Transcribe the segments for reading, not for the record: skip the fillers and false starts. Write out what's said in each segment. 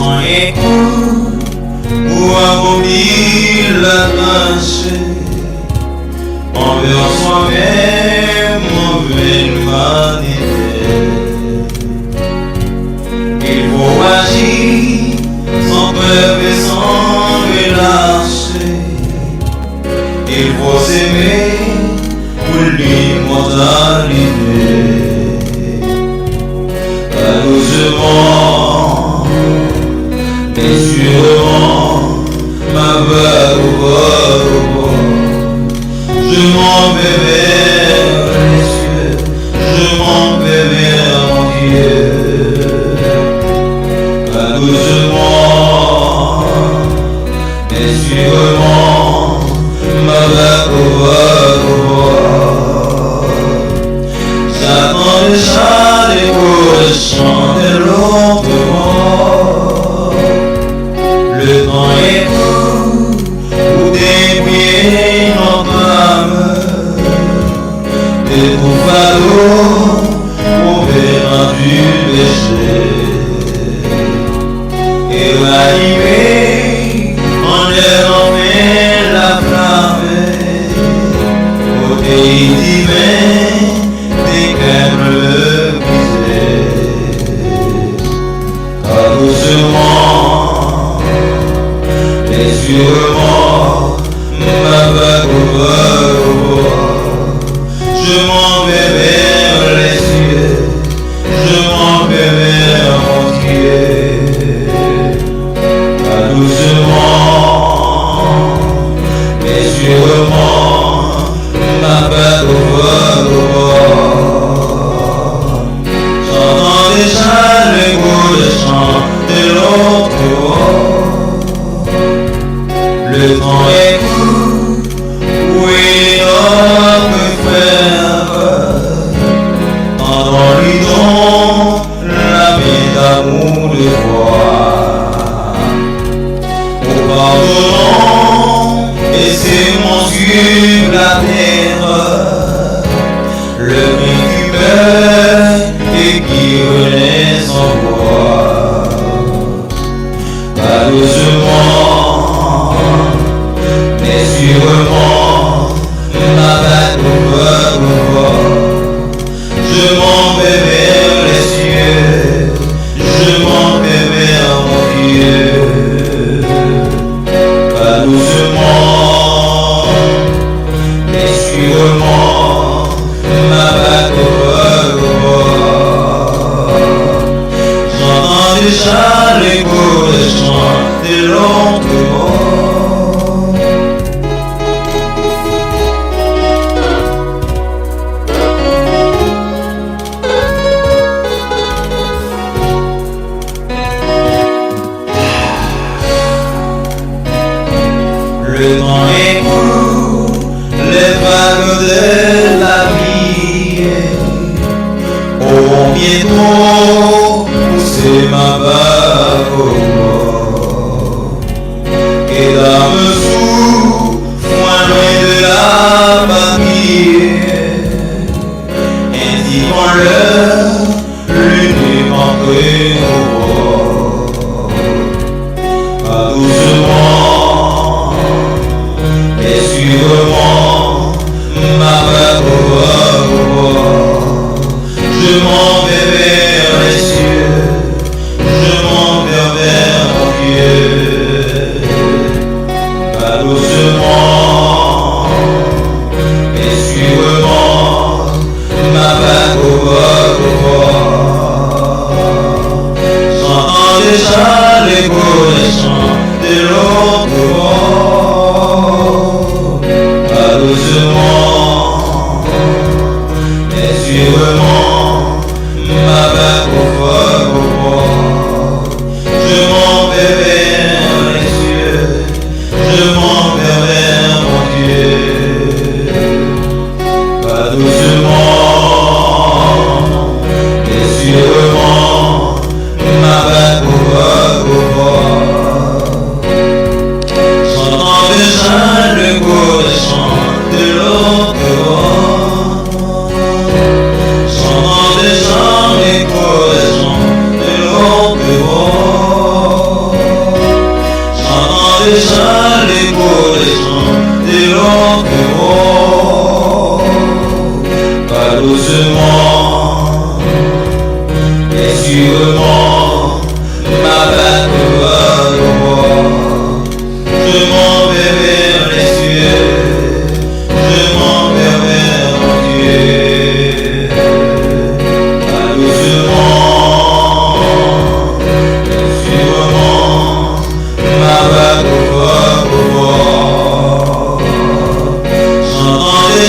temps est court pour accomplir la tâche envers soi-même, envers l'humanité. Il faut agir sans peur et sans relâcher. Il faut s'aimer pour l'immortalité. Pas doucement, mais sûrement, ma voix au bord. Je m'en vais vers les cieux, je m'en vais vers mon Dieu. Pas doucement, mais sûrement, ma voix au bord. J'attends déjà l'écho de chant de l'autre bord. Le temps est court pour déplier notre âme de tout fardeau pour faire du péché et rallumer en l'air enfin la flamme au pays divin des cœurs brisés. Pas doucement, mais sûrement, ma vague au bord. Je m'en vais vers les cieux, je m'en vais vers mon Dieu. Pas doucement, mais sûrement, ma vague au bord. J'entends déjà le goût de chant de l'autre bord. Le temps est court, oui, notre frère, entends-lui donc la vie d'amour de foi. Nous pardonnons et c'est mon sur la terre, le bien qui meurt et qui renaît sans voix. Pas doucement, mais sûrement, ma vague au bord. Je m'en vais vers les cieux, je m'en vais vers mon Dieu. Pas doucement, mais sûrement, ma vague au bord. J'entends déjà l'écho de chant de l'autre bord. Le temps est court, les vagues de la vie auront bientôt poussé ma vague au bord.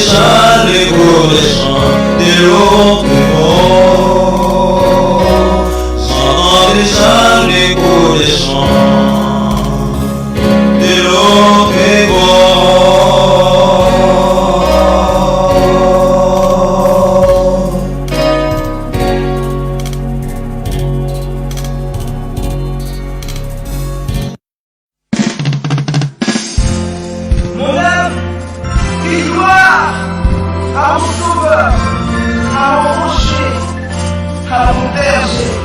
chants, l'écho des chants, des loups J'entends des chants, l'écho des chants, des loups Mon âme, crie gloire à mon sauveur, à mon rocher, à mon berger.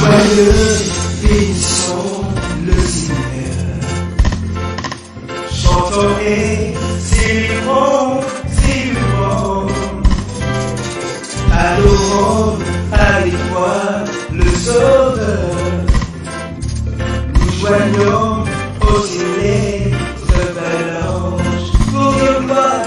Joyeux, bénissons le Seigneur. Chantons et célébrons, adorons à l'étoile le Sauveur. Nous joignons au ciel de l'ange pour que gloire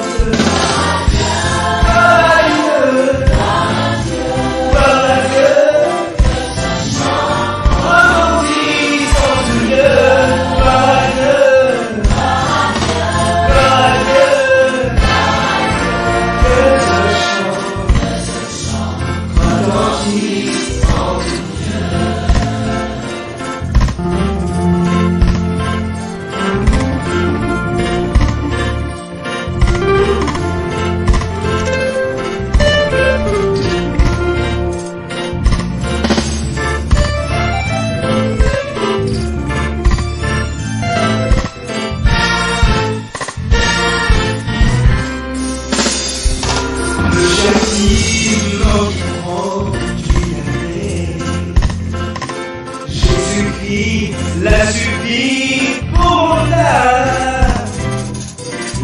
Jésus-Christ l'a subi pour l'âme.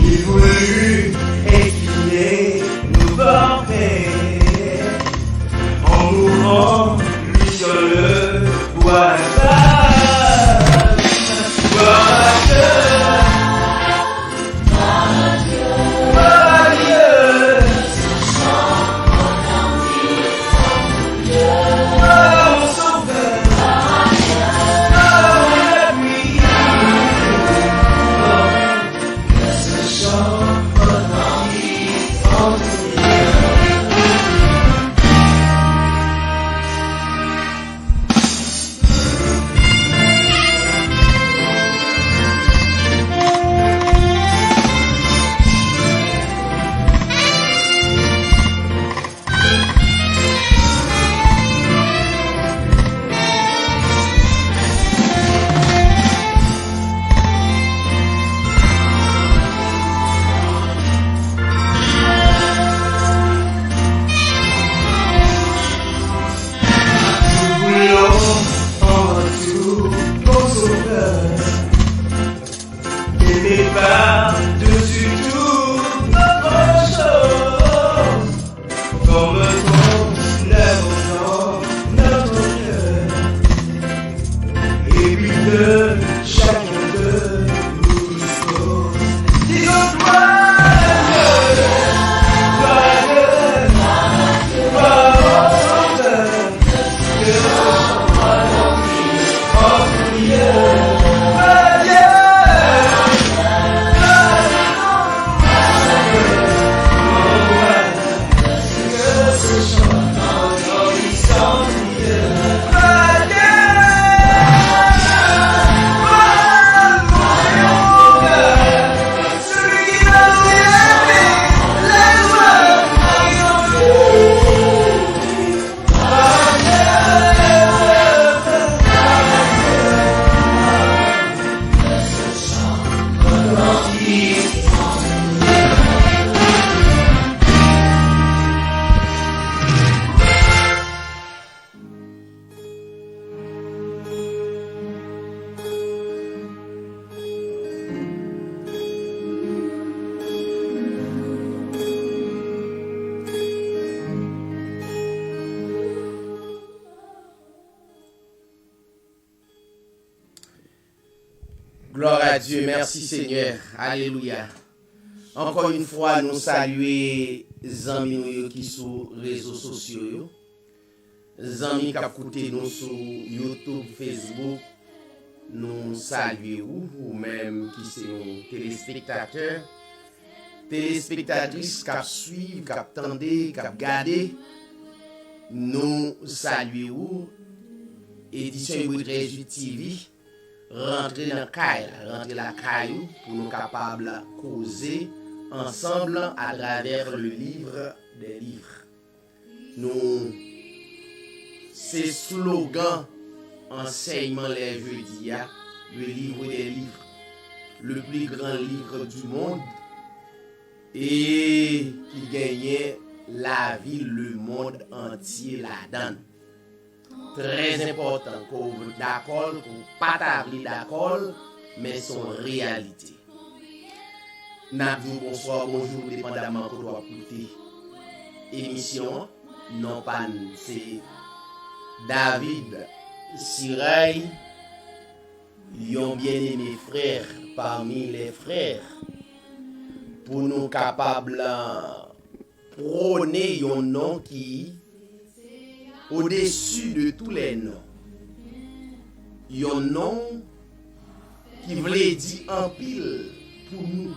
Il voulut expier nos forfaits en mourant lui sur le bois d'Albâtre. Gloire à Dieu, gloire à Dieu. Gloire au Sauveur, gloire au Gloire à Dieu, merci Seigneur, alléluia. Encore une fois, nous saluons les amis qui sont sur les réseaux sociaux, les amis qui écoutent nous sur YouTube, Facebook, nous saluons, ou même qui sont téléspectateurs, téléspectatrices qui suivent, qui attendent, qui regardent, nous saluons, édition Hybrid TV. Rentrer dans la caille pour nous capables de causer ensemble à travers le livre des livres. Nous, c'est slogan enseignement les jeudis, le livre des livres, le plus grand livre du monde et qui gagnait la vie, le monde entier là-dedans. Très important, qu'on d'accord, qu'on pas d'accord, mais son réalité. Nous bonsoir, bonjour, dépendamment qu'on doit écouter. Émission, non pas, c'est David Sirail, yon bien-aimé frère parmi les frères, pour nous capables prôner un nom qui au-dessus de tous les noms. Un nom qui voulait dire en pile pour nous.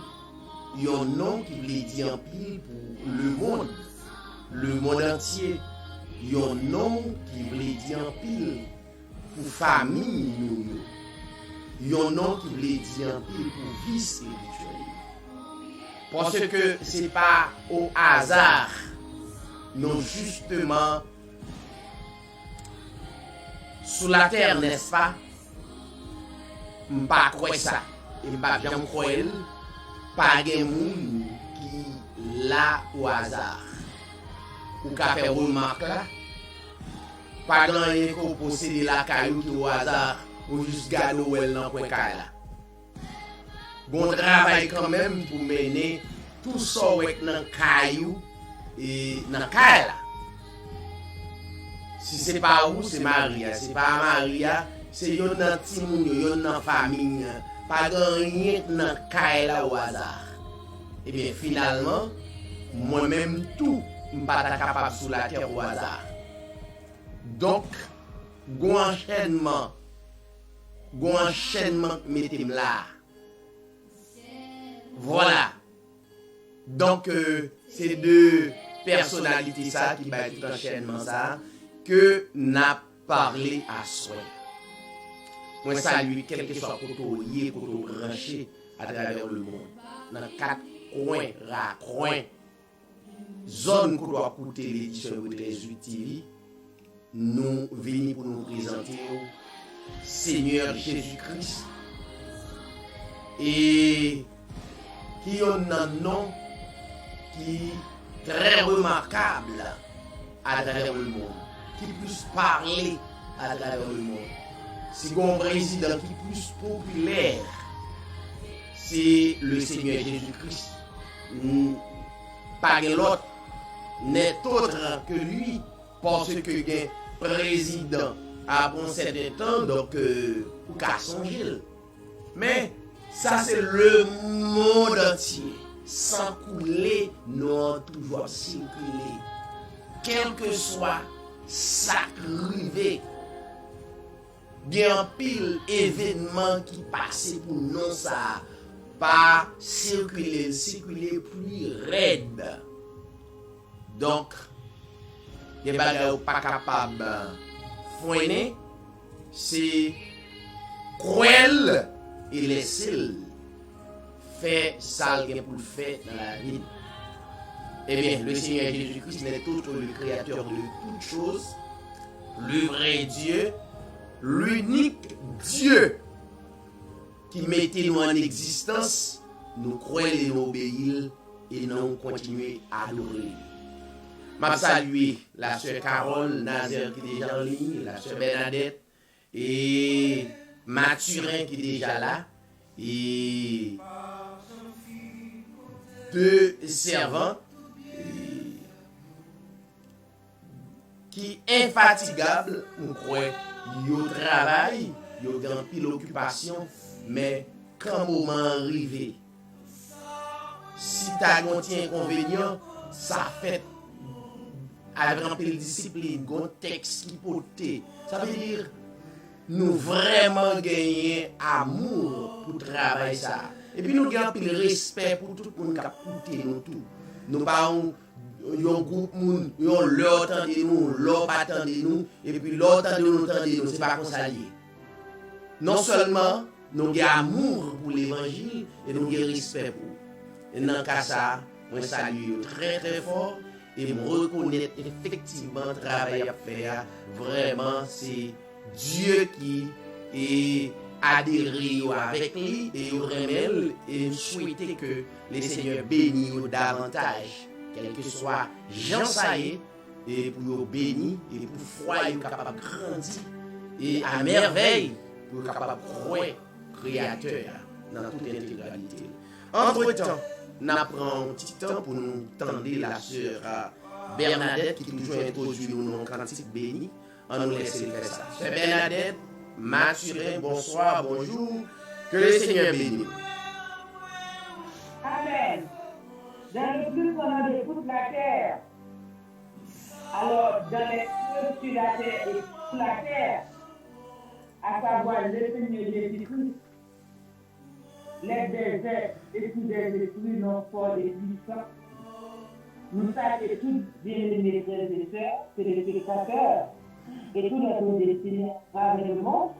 Un nom qui voulait dire en pile pour le monde entier. Un nom qui voulait dire en pile pour famille nous. Un nom qui voulait dire en pile pour vie spirituelle. Parce que c'est pas au hasard, non justement, sous la terre, n'est-ce pas? M'pas croire ça. Et m'pas bien croire pas de monde qui là au hasard. Ou qu'a fait remarque là. Pas grand rien qu'on possède la caillou qui au hasard ou juste garder où elle dans coin là. Bon travail quand même pour mener tout ça avec dans caillou et dans caille là. Si c'est pas où, c'est Maria. C'est pas Maria, c'est yon nan ti moun, yon nan famille. Pas rien nan kay la au hasard. Et bien finalement, moi-même tout, m'pas pas capable sous la terre au hasard. Donc, gon enchaînement mettez là. Voilà. Donc, c'est deux personnalités ça qui bat tout enchaînement ça. Que n'a parlé à soi. Moi salue quel que soit côté branché à travers le monde. Dans quatre coins, raccoins, zone qu'on doit écouter l'édition de Hybrid TV, nous venons pour nous présenter au Seigneur Jésus-Christ et qui a un nom qui est très remarquable à travers le monde. Qui puisse parler à travers le monde. Si un président qui est plus populaire, c'est le Seigneur Jésus-Christ. Pas l'autre n'est autre que lui, parce que le président a un certain temps, donc ou qu'à songer. Mais ça c'est le monde entier. Sans couler, nous toujours circuler. Quel que soit sacrivé bien pile événement qui passait pour nous ça pas circuler plus raide donc les bagages pas capable freiner c'est cruel et laisser faire ça pour le faire dans la vie. Eh bien, le Seigneur Jésus-Christ n'est autre le créateur de toutes choses, le vrai Dieu, l'unique Dieu qui mettait nous en existence, nous croyons et nous obéir et nous continuer à adorer. Je salue la sœur Carole Nazaire qui est déjà en ligne, la sœur Bernadette et Mathurin qui est déjà là et deux servants qui infatigable, on croit, yo travail, yo grand pile occupation, mais quand moment arrivé, si tu as un petit inconvénient, ça fait avec un peu de discipline, un texte qui porté. Ça veut dire nous vraiment gagner amour pour travailler ça. Et puis nous gagnons le respect pour tout le monde qui a porté nous tout. Nous pas un groupe moun, l'autre attendez nous, l'autre pas attendez nous, et puis l'autre attendez nous, c'est pas comme ça lié. Non seulement nous avons amour pour l'évangile et nous avons respect pour. Et dans le cas ça, je salue très très fort et me reconnaître effectivement le travail à faire. Vraiment, c'est Dieu qui est adhéré avec lui et remèle et souhaiter que les seigneurs bénissent davantage, quel que soit Jean Saïe, et pour bénir et pour foyer capable de grandir et à merveille pour capable de croire créateur dans toute intégralité. Entre-temps, nous prenons un petit temps pour nous tendre la sœur Bernadette qui toujours introduit nous dans le cantique béni. On nous laisse faire ça. Sœur Bernadette, Mathurin, bonsoir, bonjour. Que le Seigneur bénisse. Amen. Dans le plus grand de toute la terre, alors dans les cieux, sur la terre et sous la terre, à savoir le Seigneur Jésus-Christ, les déserts et tous des esprits non forts et puissants, nous savons tous bien-aimés frères et sœurs, téléspectateurs, et tous les destinés avec le monde,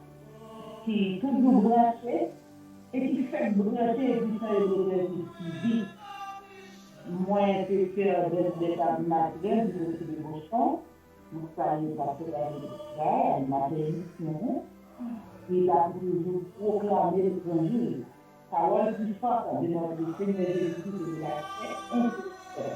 qui toujours branchés et qui fait brancher et qui fait le qui vit. Moi, c'est cœur de tabernacle de Boston, nous saluons parce que elle m'a béni, il a toujours proclamé l'évangile. Parole puissante de notre Seigneur Jésus-Christ de la paix.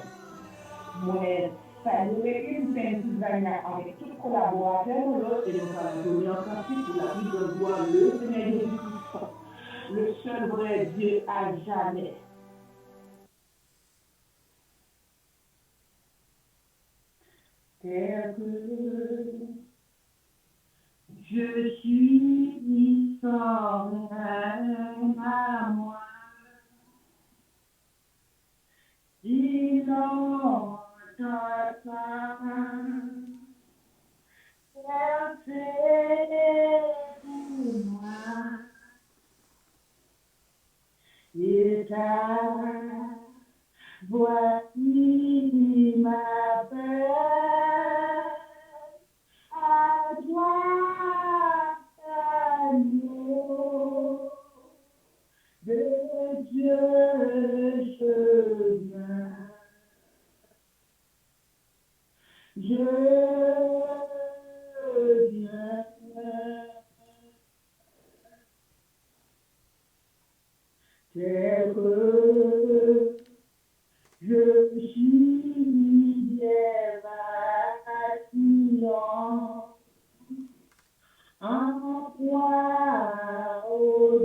Moi, saluer l'équipe d'Institut avec tous les collaborateurs et nous allons donner un cantique pour la vie de gloire le Seigneur Jésus-Christ, le seul vrai Dieu à jamais. Tel que je suis sans rien à moi, dis-non ta femme, c'est pour moi, et ta voici ma paix. À toi, agneau de Dieu, je viens. Je viens. Tel que je suis bien vacillant, en toi, ô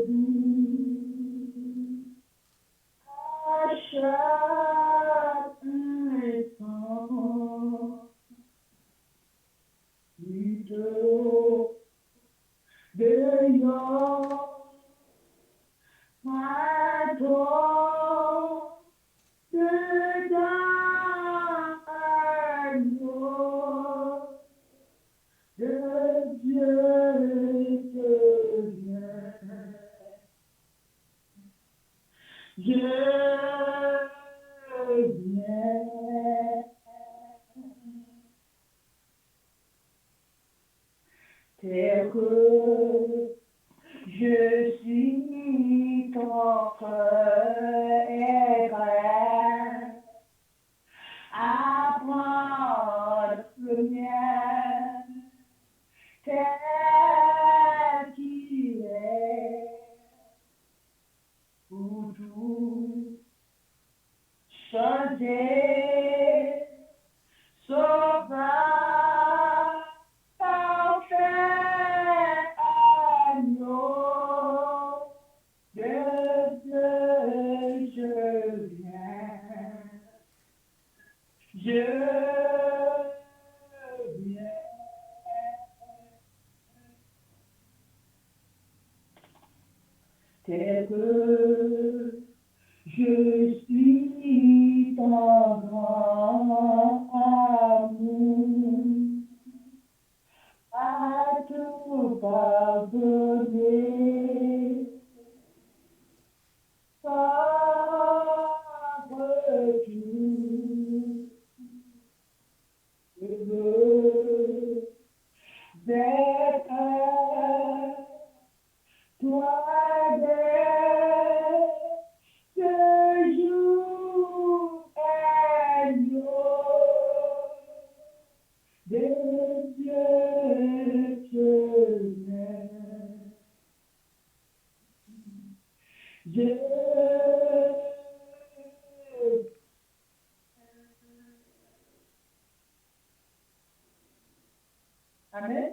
doux, à chaque instant, plutôt de your my door. Tel que je suis ton cœur est grand, à prendre le mien, tel qu'il est, pour tout changer, sauveur, parfait agneau de Dieu, je viens. tel que je suis ton grand amour, à tout pardonner, sans retour. Je veux d'être toi dès ce jour agneau de Dieu éternel. Amen.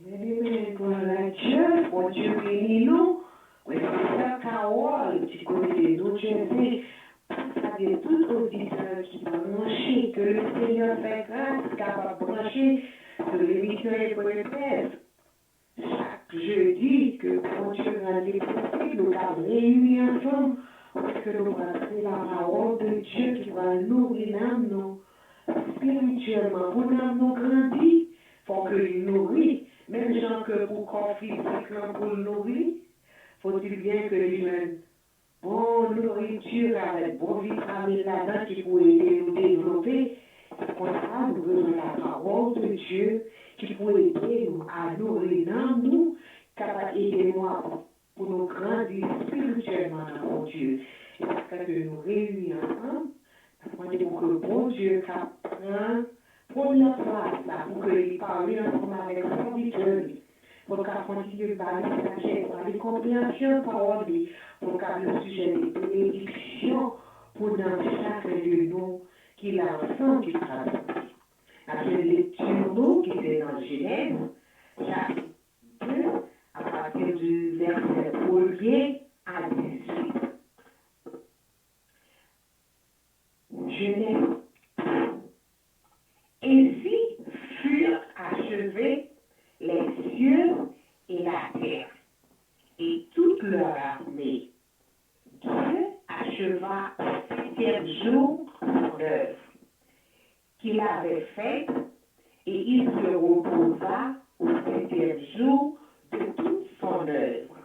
Bien-aimés, gloire à Dieu, bon Dieu bénis nous. Oui, frère Carole, du côté de New Jersey, ça vient tout auditeur qui va brancher, que le Seigneur fait grâce, capable de brancher sur l'émission Épreuve. Chaque jeudi, que bon Dieu rend les possibles, nous avons réunis ensemble, parce que nous allons la parole de Dieu qui va nourrir l'âme, nous, spirituellement, pour l'âme nous grandir, faut que nous nourrit. Même gens que pour corps physique, pour le nourrir, faut-il bien que les jeunes bonne nourriture avec bon vitamine là-dedans qui pourrait aider nous développer. C'est pour ça nous besoin de la parole de Dieu qui pourrait aider nous à nourrir dans nous, capable d'aider nous pour nous grandir spirituellement dans mon Dieu. Et parce que nous réunissons ensemble, pour que bon Dieu prenne première place là, pour qu'il parle ensemble avec son auditeur, pour qu'il continue de parler de la compréhension de parole, pour qu'il le sujet des bénédictions pour dans chaque de nous qu'il a ensemble qui travaille. Après lecture nous qui est dans Genèse, chapitre 2, à partir du verset 1er à 18. Genèse. Ainsi furent achevés les cieux et la terre, et toute leur armée. Dieu acheva au 7e jour son œuvre qu'il avait faite, et il se reposa au 7e jour de toute son œuvre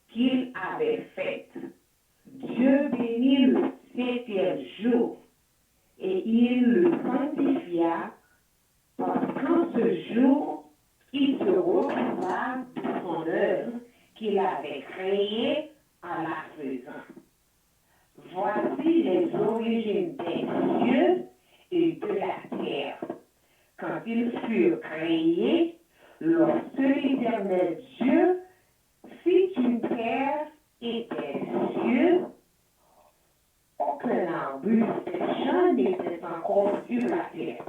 qu'il avait faite. Dieu bénit le 7e jour, et il le sanctifia, parce qu'en ce jour, il se reposa de son œuvre qu'il avait créée en la faisant. Voici les origines des cieux et de la terre. Quand ils furent créés, lorsque l'Éternel Dieu fit une terre et des cieux, aucun arbuste des champs n'était encore sur la terre,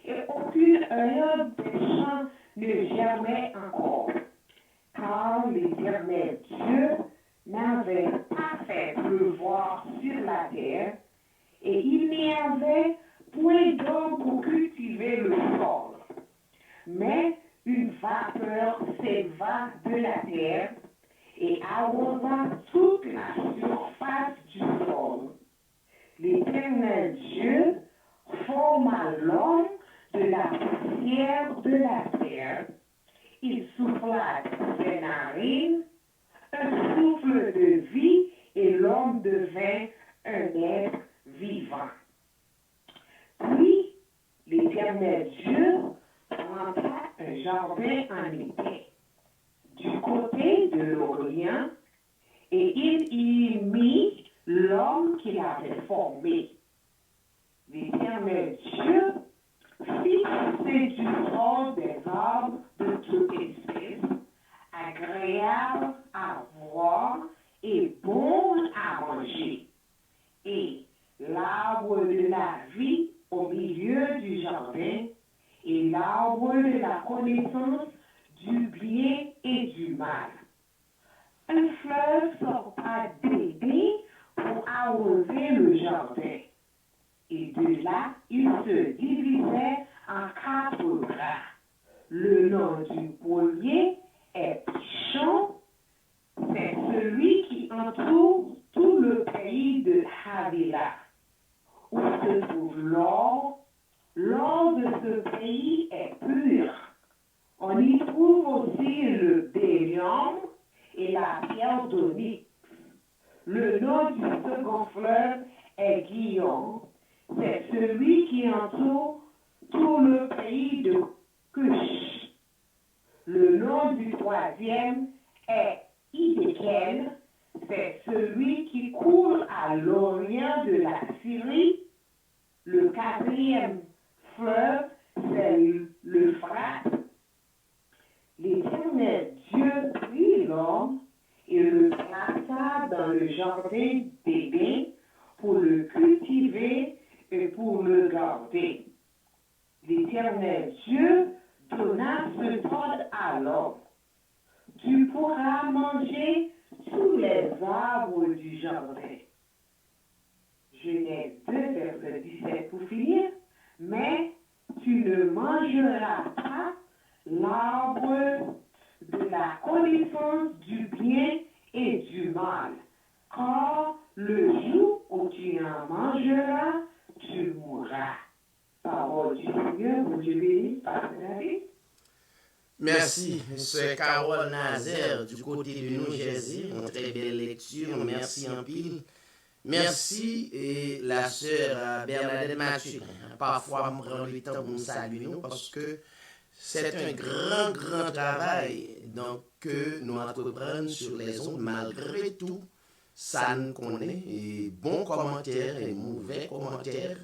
et aucune herbe des champs ne germait encore, car l'Éternel Dieu n'avait pas fait pleuvoir sur la terre, et il n'y avait point d'homme pour cultiver le sol. Mais une vapeur s'éleva de la terre et arrosa toute la surface du sol. L'Éternel Dieu forma l'homme de la poussière de la terre. Il souffla dans ses narines un souffle de vie et l'homme devint un être vivant. Puis, l'Éternel Dieu planta un jardin en été, du côté de l'Orient, et il y mit l'homme qu'il avait formé. L'Éternel Dieu fit pousser du sol des arbres de toute espèce, agréables à voir et bons à manger, et l'arbre de la vie au milieu du jardin, et l'arbre de la connaissance du bien et du mal. Un fleuve sorta d'Éden pour arroser le jardin, et de là il se divisait en 4 bras. Le nom du premier trouve l'or. L'or de ce pays est pur. On y trouve aussi le bdellium et la pierre d'onyx. Le nom du second fleuve est Guillaume. C'est celui qui entoure tout le pays de Cush. Le nom du troisième est Hiddekel. C'est celui qui coule à l'orient de la Syrie. Le quatrième fleuve, c'est l'Euphrate. L'Éternel Dieu prit l'homme et le planta dans le jardin d'Éden pour le cultiver et pour le garder. L'Éternel Dieu donna ce ordre à l'homme. Tu pourras manger tous les arbres du jardin. Genèse 2, verset 17 pour finir. Mais tu ne mangeras pas l'arbre de la connaissance du bien et du mal, car le jour où tu en mangeras, tu mourras. Parole du Seigneur, vous Dieu béni, Pasteur David. Merci, M. Carole Nazaire, du côté de New Jersey. Une très belle lecture. Merci en pile. Merci et la sœur Bernadette Mathieu. Parfois, je prends le temps pour nous saluer parce que c'est un grand travail donc, que nous entreprenons sur les ondes. Malgré tout, ça nous connaît. Et bons commentaires et mauvais commentaires,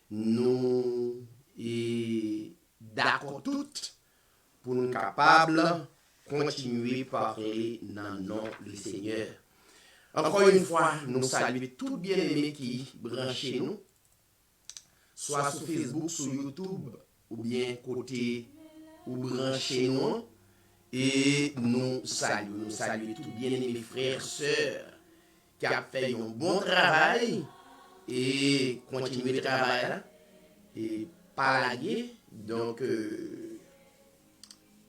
nous sommes d'accord toutes pour nous capables de continuer à parler dans le nom du Seigneur. Encore une fois, nous saluons tous bien-aimés qui branchent nous, soit sur Facebook, sur YouTube, ou bien côté ou brancher nous. Et nous saluons tous bien-aimés frères, sœurs, qui ont fait un bon travail et continuer le travail là, et pas laguer. Donc,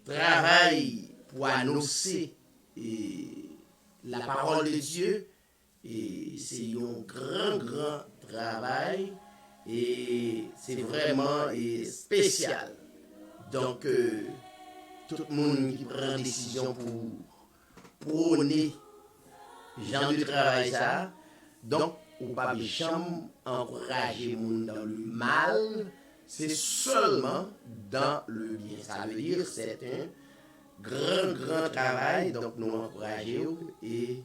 travail pour annoncer la parole de Dieu, et c'est un grand travail, et c'est vraiment spécial. Donc, tout le monde qui prend décision pour prôner genre de travail ça, donc, on ne peut pas jamais encourager les gens dans le mal, c'est seulement dans le bien. Ça veut dire que c'est un grand travail, donc nous encourageons et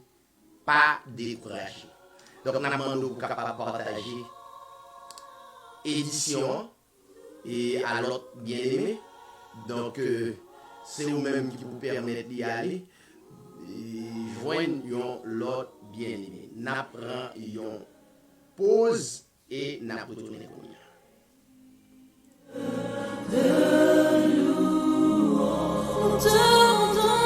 pas décourager. Donc nous demandons capable de partager édition et à l'autre bien-aimé. Donc c'est vous-même qui vous permettent d'y aller et joindre l'autre bien-aimé. Nous prenons une pause et nous retournons. Tu es digne.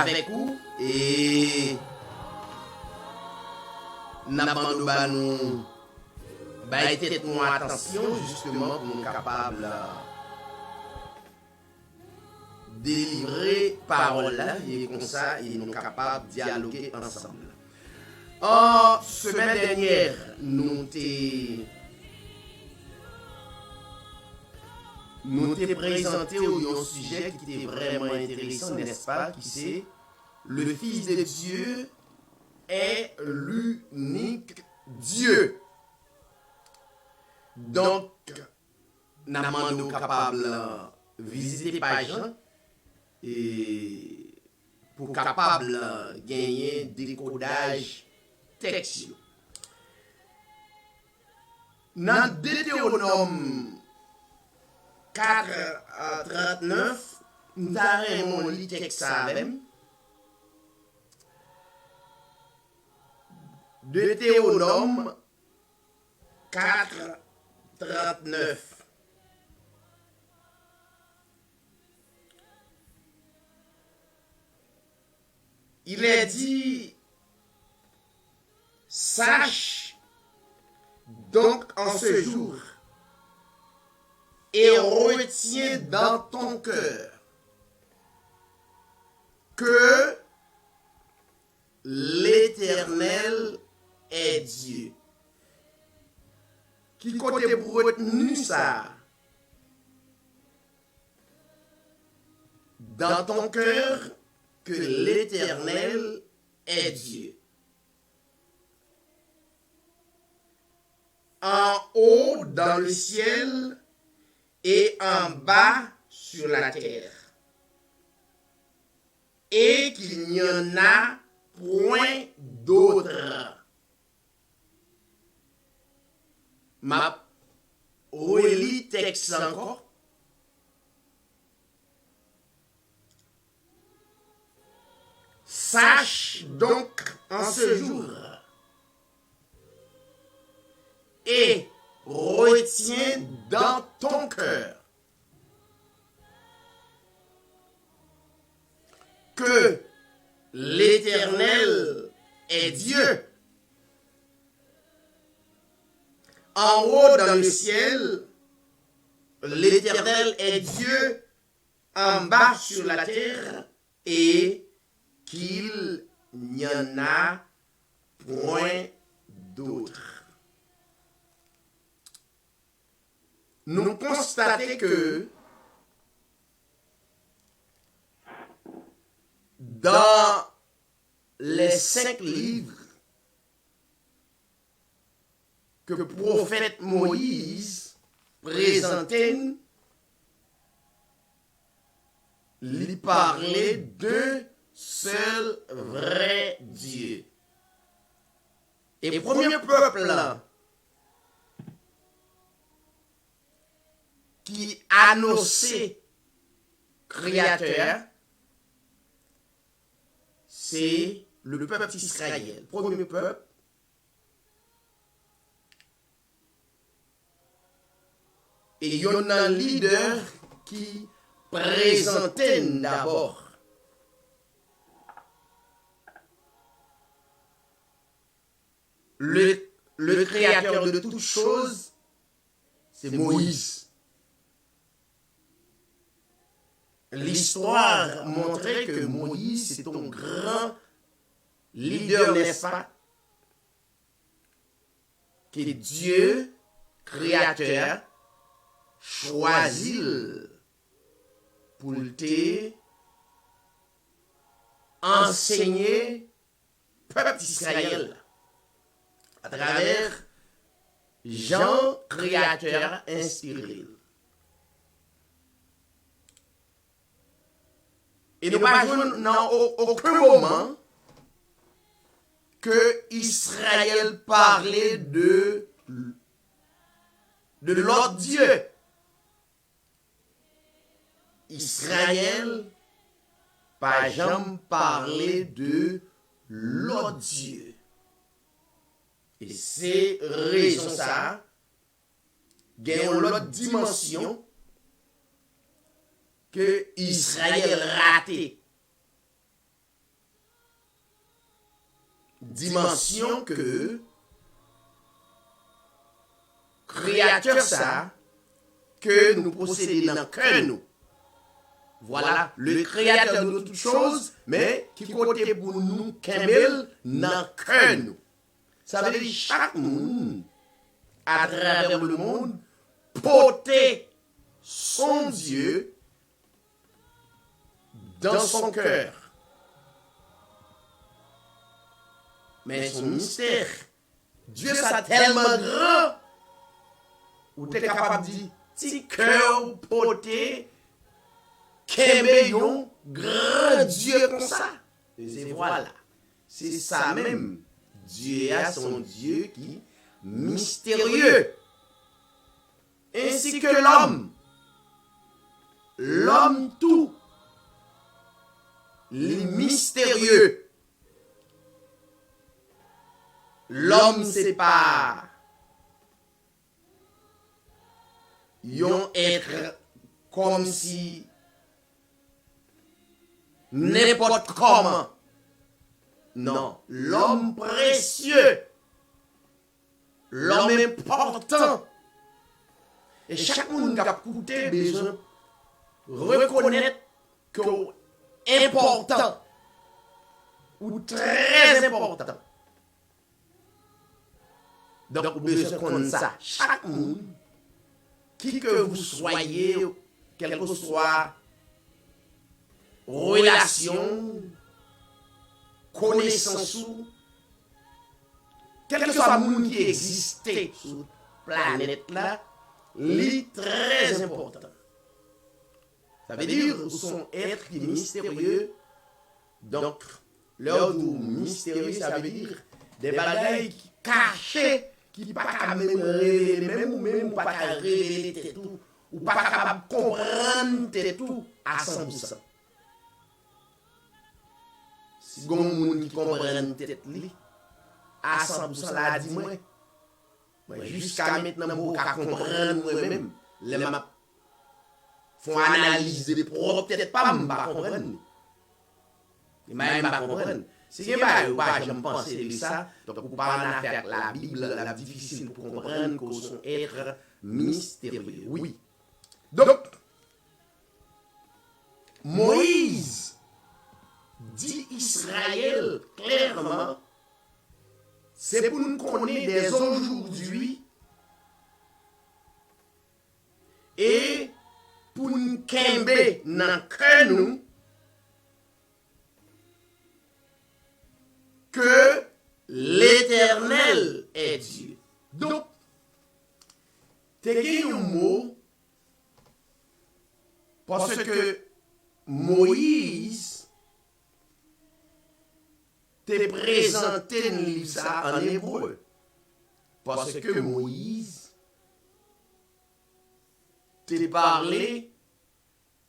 avec vous et n'a pas nous tête nous attention justement pour nous capables délivrer parole là et comme ça et nous capables de dialoguer ensemble. En semaine dernière, nous t'ai présenté un sujet qui était vraiment intéressant, n'est-ce pas, qui c'est le Fils de Dieu est l'unique Dieu. Donc, nous sommes capables de visiter page et pour capable gagner décodage texte. Dans Deutéronome 4:39, nous avons lu texte avec. Deutéronome 4:39. Il est dit, sache donc en ce jour et retiens dans ton cœur que l'Éternel est Dieu. Qui côté pour retenir ça? Dans ton cœur, que l'Éternel est Dieu. En haut dans le ciel et en bas sur la terre. Et qu'il n'y en a point d'autre. Ma relis texte encore. Sache donc en ce jour et retiens dans ton cœur que l'Éternel est Dieu. En haut dans le ciel, l'Éternel est Dieu. En bas sur la terre, et qu'il n'y en a point d'autre. Nous constatons que dans les 5 livres que le prophète Moïse présentait, il parlait de seul vrai Dieu. Et le premier peuple qui annonçait Créateur, c'est le peuple d'Israël. Premier peuple. Et il y en a un leader qui présentait d'abord le créateur de toutes choses, c'est Moïse. L'histoire montrait que Moïse c'est un grand leader, n'est-ce pas? Que Dieu, créateur, choisit pour te enseigner peuple d'Israël à travers Jean, créateur, inspiré. Et nous ne voyons dans aucun moment que Israël parlait de l'autre Dieu. Israël, pas jamais parlé de l'autre Dieu. Et c'est raison ça, il y a une autre dimension que Israël raté. dimension que créateur ça que nous possédons dans le cœur nous. Voilà, le créateur de toutes choses, mais qui côté pour nous, Kembel, dans le cœur nous. Ça veut dire chaque monde, à travers le monde, porter son Dieu dans son cœur. Mais son mystère, Dieu ça tellement grand, ou tu es capable de dire, petit cœur porté, Kembe yon grand Dieu comme ça. Et c'est voilà. C'est ça même. Dieu a son Dieu qui mystérieux. Ainsi que l'homme. L'homme tout. Les mystérieux. L'homme c'est pas yon être comme si n'importe comment. Non, l'homme précieux, l'homme important. Et chaque monde qui a écouté besoin reconnaître que important ou très important. Donc, vous besoin connaître ça. Chaque monde, qui que vous soyez, quel que soit relation, connaissance, quel que soit le monde qui existe sur la planète là, c'est très important. Ça veut dire qu'ils sont êtres mystérieux. Donc, l'ordre mystérieux, ça veut dire des bagailles cachées qui ne sont pas même révéler, même ou pas révéler tout, ou pas capable de comprendre tout à 100%. Si vous avez des gens qui comprennent tête à 100%, là, dis-moi. Jusqu'à maintenant, je ne peux pas comprendre moi-même. Les gens font analyse des propres, peut-être pas, je ne peux pas comprendre. Je ne peux pas comprendre. Si je ne pas, je pense de ça. Donc, vous parlez en affaire la Bible, la difficile pour comprendre que sont êtres mystérieux. Oui. Donc, Moïse dit Israël clairement, c'est pour nous connaître dès aujourd'hui et pour nous kembe dans le cœur nous que l'Éternel est Dieu. Donc, tu as un mot parce que Moïse t'a présenté ça en hébreu. Parce que Moïse t'a parlé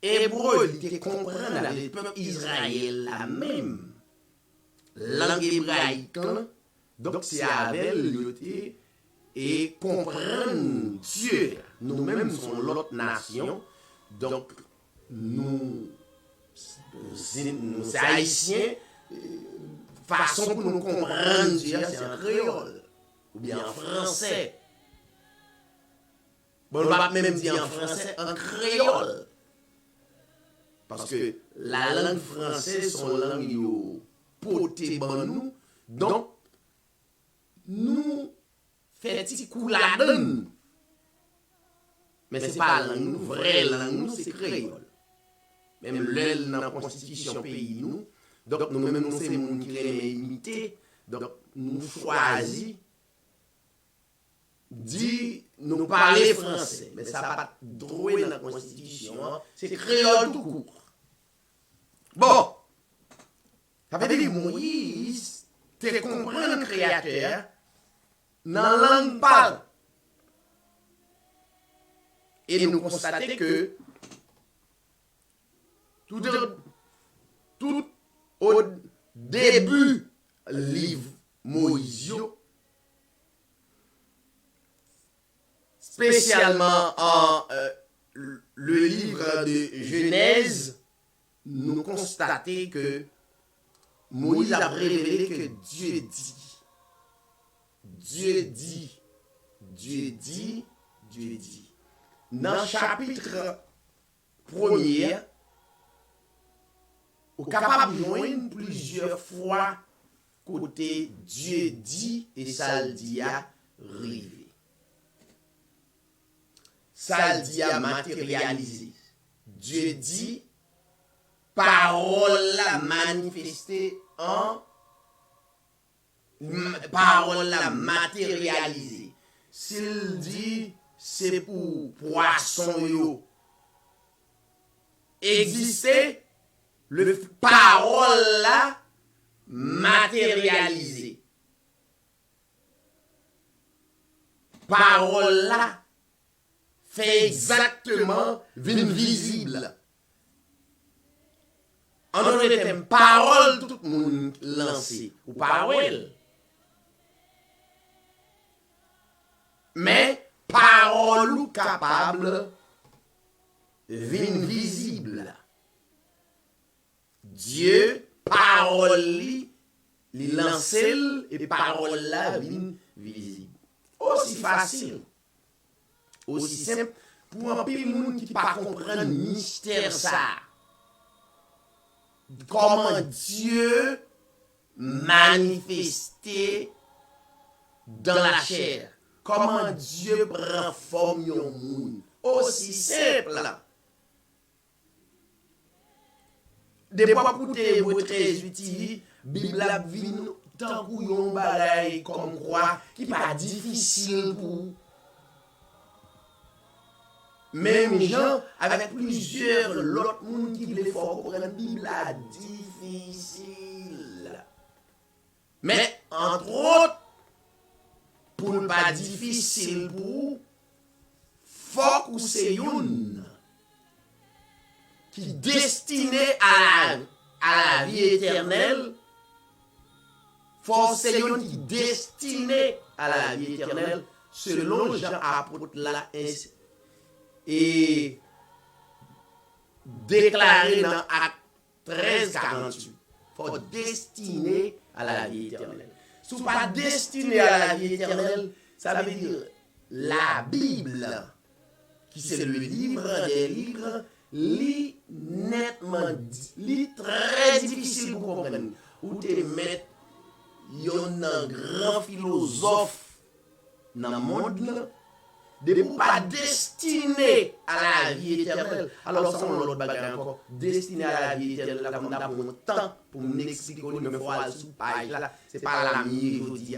hébreu, il t'a compris le peuple Israël la même langue hébraïque. Donc c'est avec lui et comprendre Dieu. Nous-mêmes sommes l'autre nation. Donc nous c'est haïtiens. Façon pour nous comprendre Dieu, c'est en créole ou bien en français. Bon, on va même dire en français, en créole. Parce que la langue française, son langue yo poté ban nous. Donc, nous faisons petit coup la donne. Mais ce n'est pas la langue, vraie langue, c'est créole. Même l'aile dans la constitution pays nous. Donc, nous-mêmes, nous sommes les gens qui aiment imiter. Donc, nous choisissons de nous parler français. Mais ça n'a pas droit dans la Constitution. C'est créole tout court. Bon. Ça veut dire Moïse, tu comprends le Créateur dans la langue parle. Et nous constatons que tout au début livre Moïse, spécialement en le livre de Genèse, nous constatons que Moïse a révélé que Dieu dit. Dieu dit. Dieu dit. Dieu dit. Dans le chapitre 1er, on est capable de joindre plusieurs fois côté Dieu dit et ça le dit a rivé. Ça le dit a matérialisé. Dieu dit, parole la manifestée en parole la matérialisée. S'il dit, c'est pour poisson yo exister, le parole là matérialisée. Parole là fait exactement visible. En d'autres termes, parole tout le monde lancé ou parole. Mais parole ou capable visible. Dieu parole li lancé et parole là visible. Aussi facile, aussi simple pour un peu de monde qui pas comprendre mystère ça. Comment Dieu manifesté dans la chair. Comment Dieu prend forme yon monde. Aussi simple là. Des fois pour te votre TV, Bible a vinn tant kou yon bagay comme quoi qui pas difficile pour même gens avec plusieurs l'autre monde qui voulait faire comprendre Bible a difficile. Mais entre autres pour pas difficile pour faut que c'est une qui destiné à la vie éternelle. Faut c'est une qui destiné à la vie éternelle selon Jean apôtre là et déclaré dans Acte 13:48. Faut destiné à la vie éternelle. Si vous pas destiné à la vie éternelle, ça veut dire la Bible, qui c'est le livre des livres, lit nettement, lit très difficile pour comprendre. Ou te mettre un grand philosophe dans le monde, de pas destiné à la vie éternelle. Alors, ça, on l'autre bagarre encore. Destiné à la vie éternelle, là, on a un temps pour m'expliquer, mais il faut aller sous page là. C'est pas la mienne, je dis.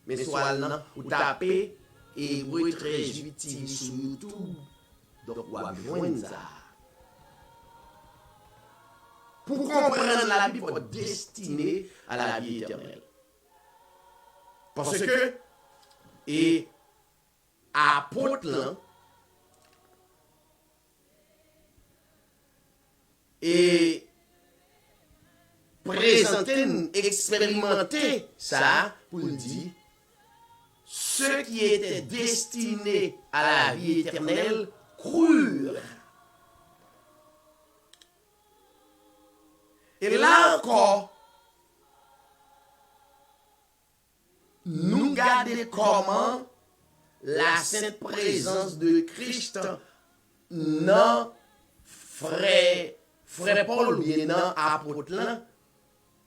Mais soit là, vous tapez et vous êtes très utile sur YouTube. Donc, vous avez besoin de ça. Pour comprendre la Bible, il faut destiné à la vie éternelle. Parce que, et apôtre là, et présenter, expérimenter ça pour dire ceux qui étaient destinés à la vie éternelle crurent. Et là encore, nous gardons comment la sainte présence de Christ non frère Paul ou bien non apôtre là,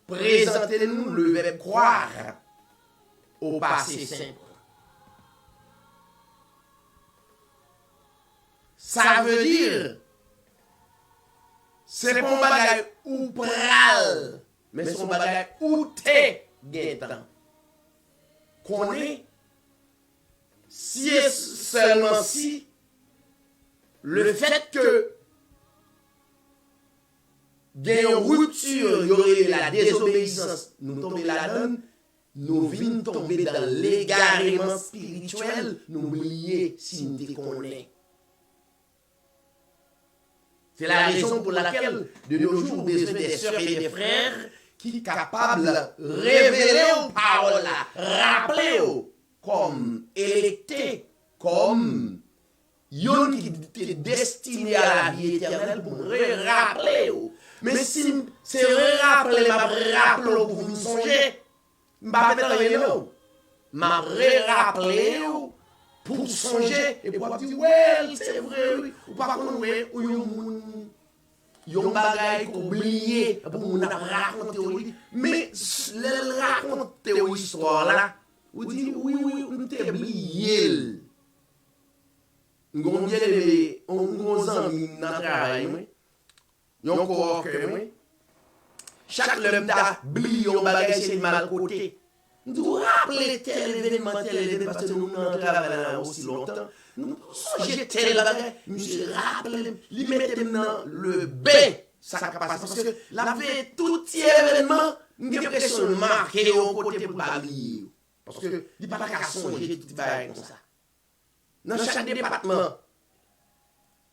présentez-nous le verbe croire au passé simple. Ça veut dire c'est pas un bagage ou pral, mais c'est un bagage ou t'es gagnant. Qu'on est si et seulement si le fait que il y a une rupture, il y aurait la désobéissance, nous tomber là-dedans, nous venons tomber dans l'égarement spirituel, nous oublier si nous te connaissons. C'est la raison pour laquelle, de nos jours, besoin des sœurs et des frères qui sont capables de révéler aux paroles, rappeler comme électés, comme yon qui est destiné à la vie éternelle pour rappeler. Mais si C'est rappeler, m'a rappelé pour vous songer. M'a fait travailler nous. M'a rappelé pour songer et pour dire ouais, c'est vrai oui. Ou pas qu'on ouais ou yon bagay qu'on oublié pour nous raconter mais le raconter l'histoire là, ou dit oui on t'a oublié. Nous bien aimé on nous amis dans travail yon coworker moi. Chaque l'homme t'a oublié yon bagay c'est mal côté. Nous rappeler tel événement parce que nous n'en travaillons aussi longtemps. Nous songez tel bagay, nous rappelons, lui mettez dans le bain, ça passe. Parce que la vie, tout événement, nous avons l'impression de marquer au côté pour pas oublier. Parce que il n'y a pas qu'à songer tout bagay comme ça. Dans chaque département,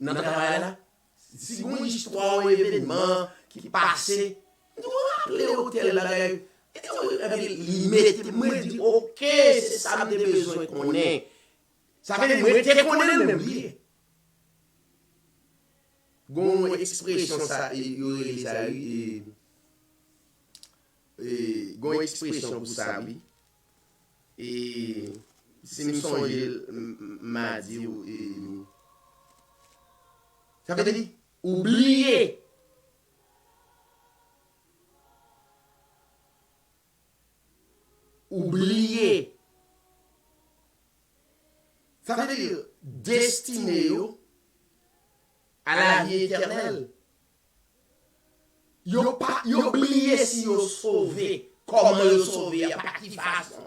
dans le travail là, si vous avez une histoire ou événement qui passe, nous rappelons au tel bagay. Il me dit, ok, c'est ça que j'ai besoin qu'on ait. Ça veut dire que qu'on ait même lié. Gon expression ça, gon expression pour ça, oui. Et si nous sommes m'a dit, ça veut dire oublier. Oublier. Ça veut dire destiné à la vie éternelle. Yo pas oublié si yo sauvé, comment yo sauvé, à pas qui façon.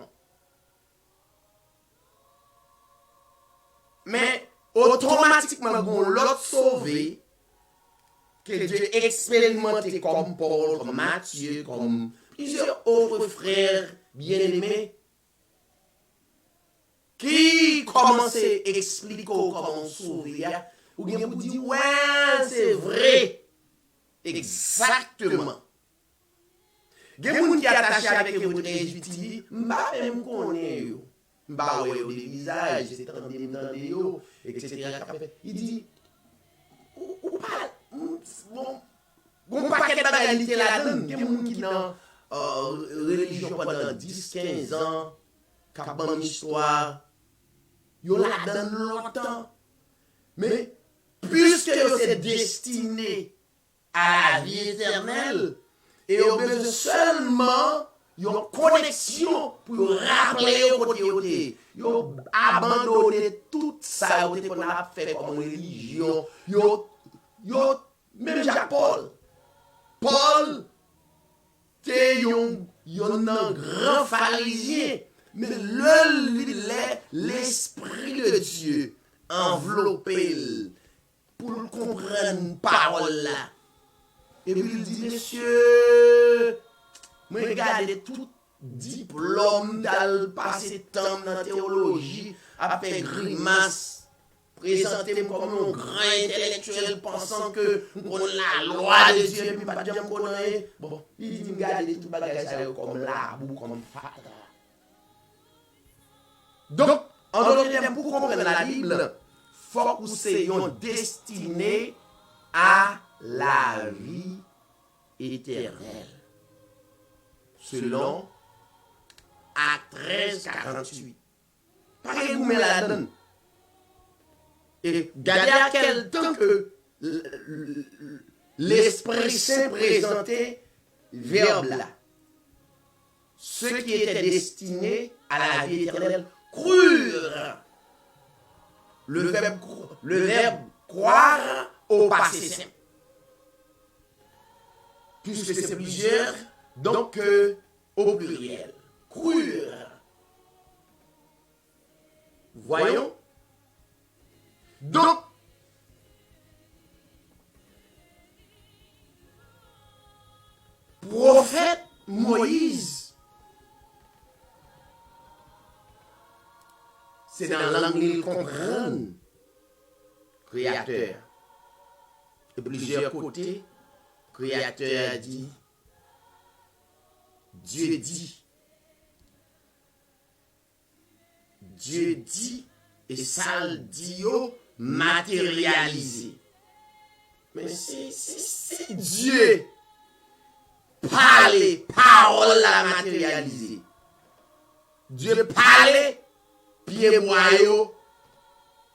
Mais automatiquement l'autre sauvé que Dieu expérimenté comme Paul, comme Matthieu, comme plusieurs autres frères bien-aimés qui commençaient à expliquer comment on sauver, ou bien vous dire, ouais, c'est vrai, exactement. Il y a des gens qui sont attachés avec vous, je dis, je ne sais pas même connaître, je ne sais pas des visages, etc. Il dit, ou pas, bon, on pas qu'à la réalité là-dedans, il y a des gens qui sont religion pendant 10-15 ans, qui ont une histoire, ils la donnent longtemps. Mais puisque c'est destiné à la vie éternelle, et ils ont besoin seulement d'une connexion pour rappeler au côté. Ils ont abandonné tout ça qu'on a fait comme religion. Même Jacques-Paul. Paul, c'est un grand pharisien, mais l'esprit de Dieu enveloppé pour comprendre parole là. Et puis il dit, monsieur, moi regardez tout diplôme d'aller passer temps dans la théologie, à faire grimace, présenter comme un grand intellectuel pensant que on la loi de Dieu, puis pas de Dieu connaît. Bon, il dit, regardez tout bagage comme l'arbre, comme fata. Donc, en d'autres termes, pour comprendre la Bible, il faut que c'est destiné à la vie éternelle. Selon Actes 13-48. Pareil, vous mettez la donne. Et regardez à quel temps que l'Esprit Saint présentait verbe là. Ceux qui étaient destinés à la vie éternelle crurent. Le verbe croire au passé simple. Puisque c'est plusieurs, donc au pluriel. Crurent. Voyons. Donc, prophète Moïse, c'est dans la langue qu'il comprend, créateur. De plusieurs côtés, créateur a dit, Dieu dit, et ça le dit matérialisé. Mais c'est Dieu parlait, parole la matérialisée. Dieu parlait, pied boyau,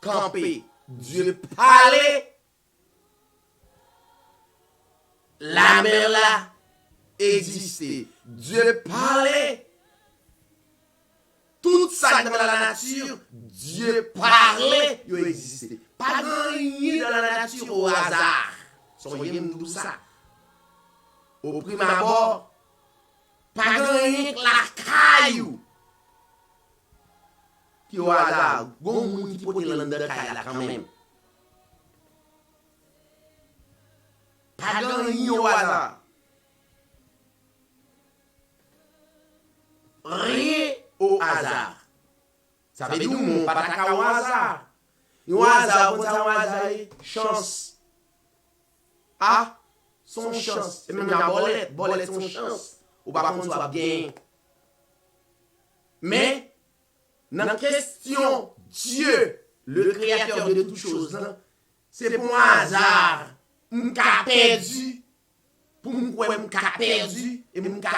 campé. Dieu parlait, la mer là existait. Dieu parlait, tout ça dans la nature, Dieu parlait, il existait. Pas rien dans la nature au hasard. Soyez tout ça. Au prime abord, pas rien que la caillou. Qui au hasard, bon monde qui peut te l'en de caillou là quand même. Pas rien au hasard. Rien au hasard. Ça veut dire mon pas ta au hasard. Au hasard, au hasard, chance. Ah, son chance. Et même la bolette son chance. Ou pas contre soit bien. Mais, dans la question, Dieu, le créateur de toutes choses, c'est pour un hasard. M'ka perdu. Pour m'ka perdu. Et m'ka.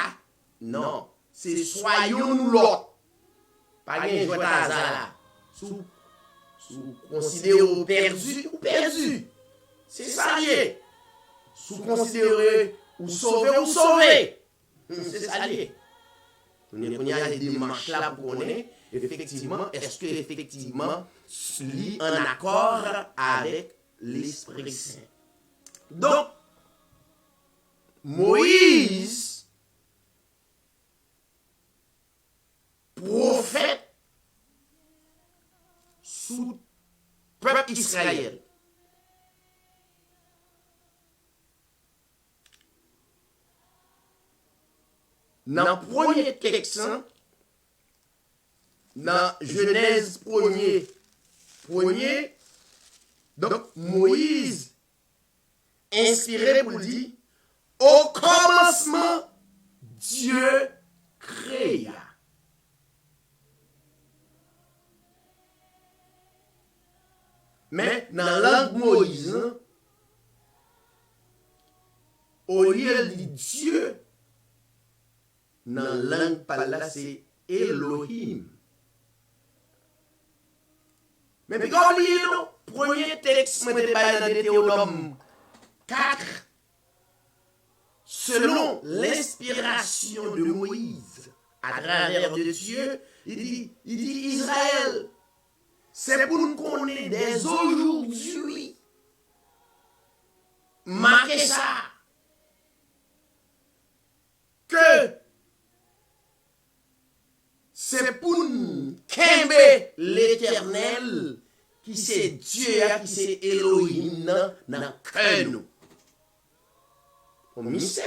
Non. C'est soyons nous l'autre. Pas bien jouer hasard là. Sous considérer perdu ou perdu. C'est ça lié. Sous considérer ou sauver. C'est ça lié. On y a des démarches là pour connaître effectivement, est-ce que effectivement lit en accord avec l'Esprit Saint. Donc, Moïse, prophète sous peuple Israël. Dans le premier texte, dans Genèse 1er, donc Moïse, inspiré pour dire, au commencement, Dieu créa. Mais dans la langue Moïse, au lieu de Dieu, dans la langue par là, c'est Elohim. Mais puis quand on lit le premier texte, moi, dans Deutéronome 4, selon l'inspiration de Moïse, à travers de Dieu, il dit Israël, c'est pour nous connaître dès aujourd'hui. Marquez ça. Que c'est pour nous qu'aimer l'Éternel, qui c'est Dieu, qui c'est Elohim dans le cœur nous. Au mystère.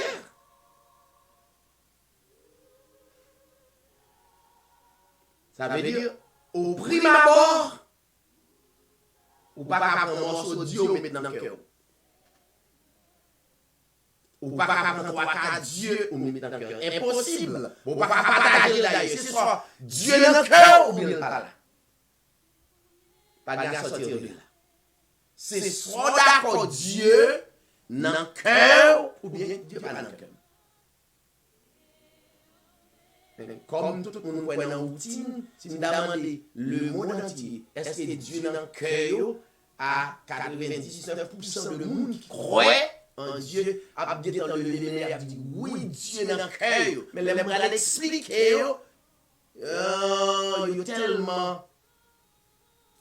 Ça veut dire, au prime abord, ou pas prendre un morceau de Dieu ou mettre dans le cœur. Ou pas prendre 3-4 Dieu ou mettre dans le cœur. Impossible. Ou pas partager là. C'est soit Dieu dans le cœur ou bien pas là. Pas de sortir de là. C'est soit d'accord Dieu dans le cœur ou bien Dieu pas dans le cœur. Comme tout le monde connaît dans la routine, si nous demandons le monde entier, est-ce que Dieu dans le cœur à 99% de monde qui croit en Dieu, a dit dans le luminaire, dit oui, Dieu dans le cœur. Mais les bras l'expliquer, il a tellement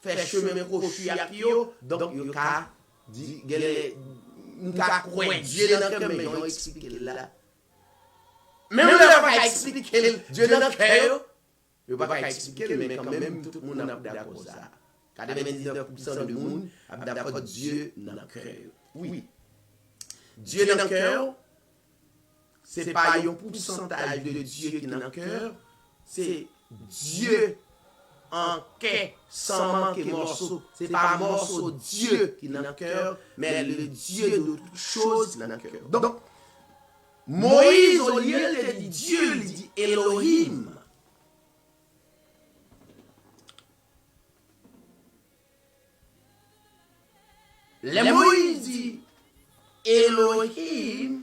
fait chemin crochu à Pio, donc il a dit, il a croire Dieu dans le cœur, mais il a expliqué là. Même si on ne peut pas expliquer Dieu dans le cœur, on ne peut pas expliquer, mais quand même, tout le monde est d'accord avec ça. 99% du monde est d'accord avec Dieu dans le cœur. Oui. Dieu dans le cœur, ce n'est pas un pourcentage de Dieu qui est dans le cœur, c'est Dieu en quai sans manquer morceau. Ce n'est pas un morceau de Dieu qui est dans le cœur, mais le Dieu de toutes choses dans le cœur. Donc, Moïse, au lieu de dire Dieu, il dit Elohim. Le Moïse dit Elohim,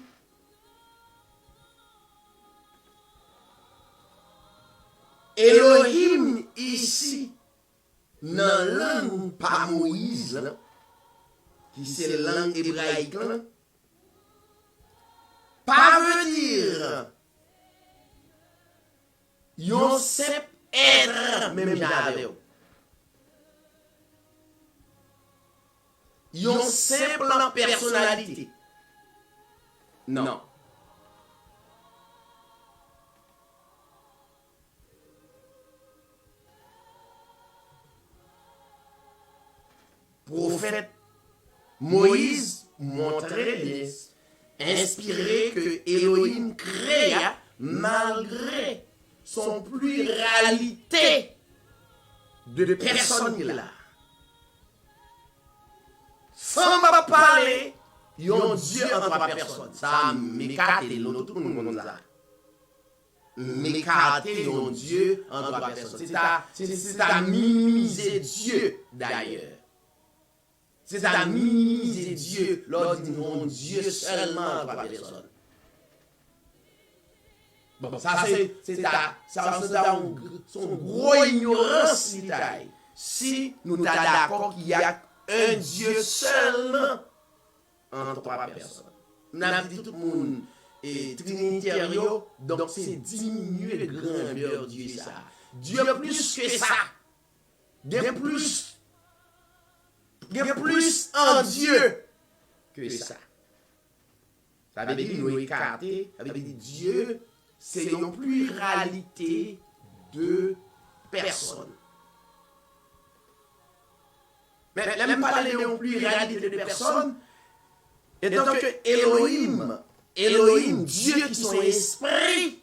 à Moïse, là, qui c'est langue hébraïque, là, pas veut dire yon simple être même j'avais. Yon simple personnalité. Non. Prophète Moïse montrait inspiré que Elohim créa malgré son pluralité de personnes là. Sans pas parler, yon Dieu en trois personnes. Ça m'écarte l'autre tout le monde là. M'écarter yon Dieu en trois personnes. C'est à minimiser Dieu d'ailleurs. C'est à minimiser Dieu lorsqu'on dit mon Dieu seulement en trois personnes. Bon, ça c'est son gros ignorance détail. Si nous sommes d'accord qu'il y a un Dieu seulement en trois personnes. Nous avons dit tout le monde est trinitaire, donc c'est diminuer le grandeur de Dieu ça. Dieu plus que ça. Bien plus en Dieu que ça. Ça veut dire nous écarter, ça veut dire Dieu, c'est une pluralité de personnes. Mais même parler d'une pluralité de personnes, et donc Elohim, Dieu qui sont esprit,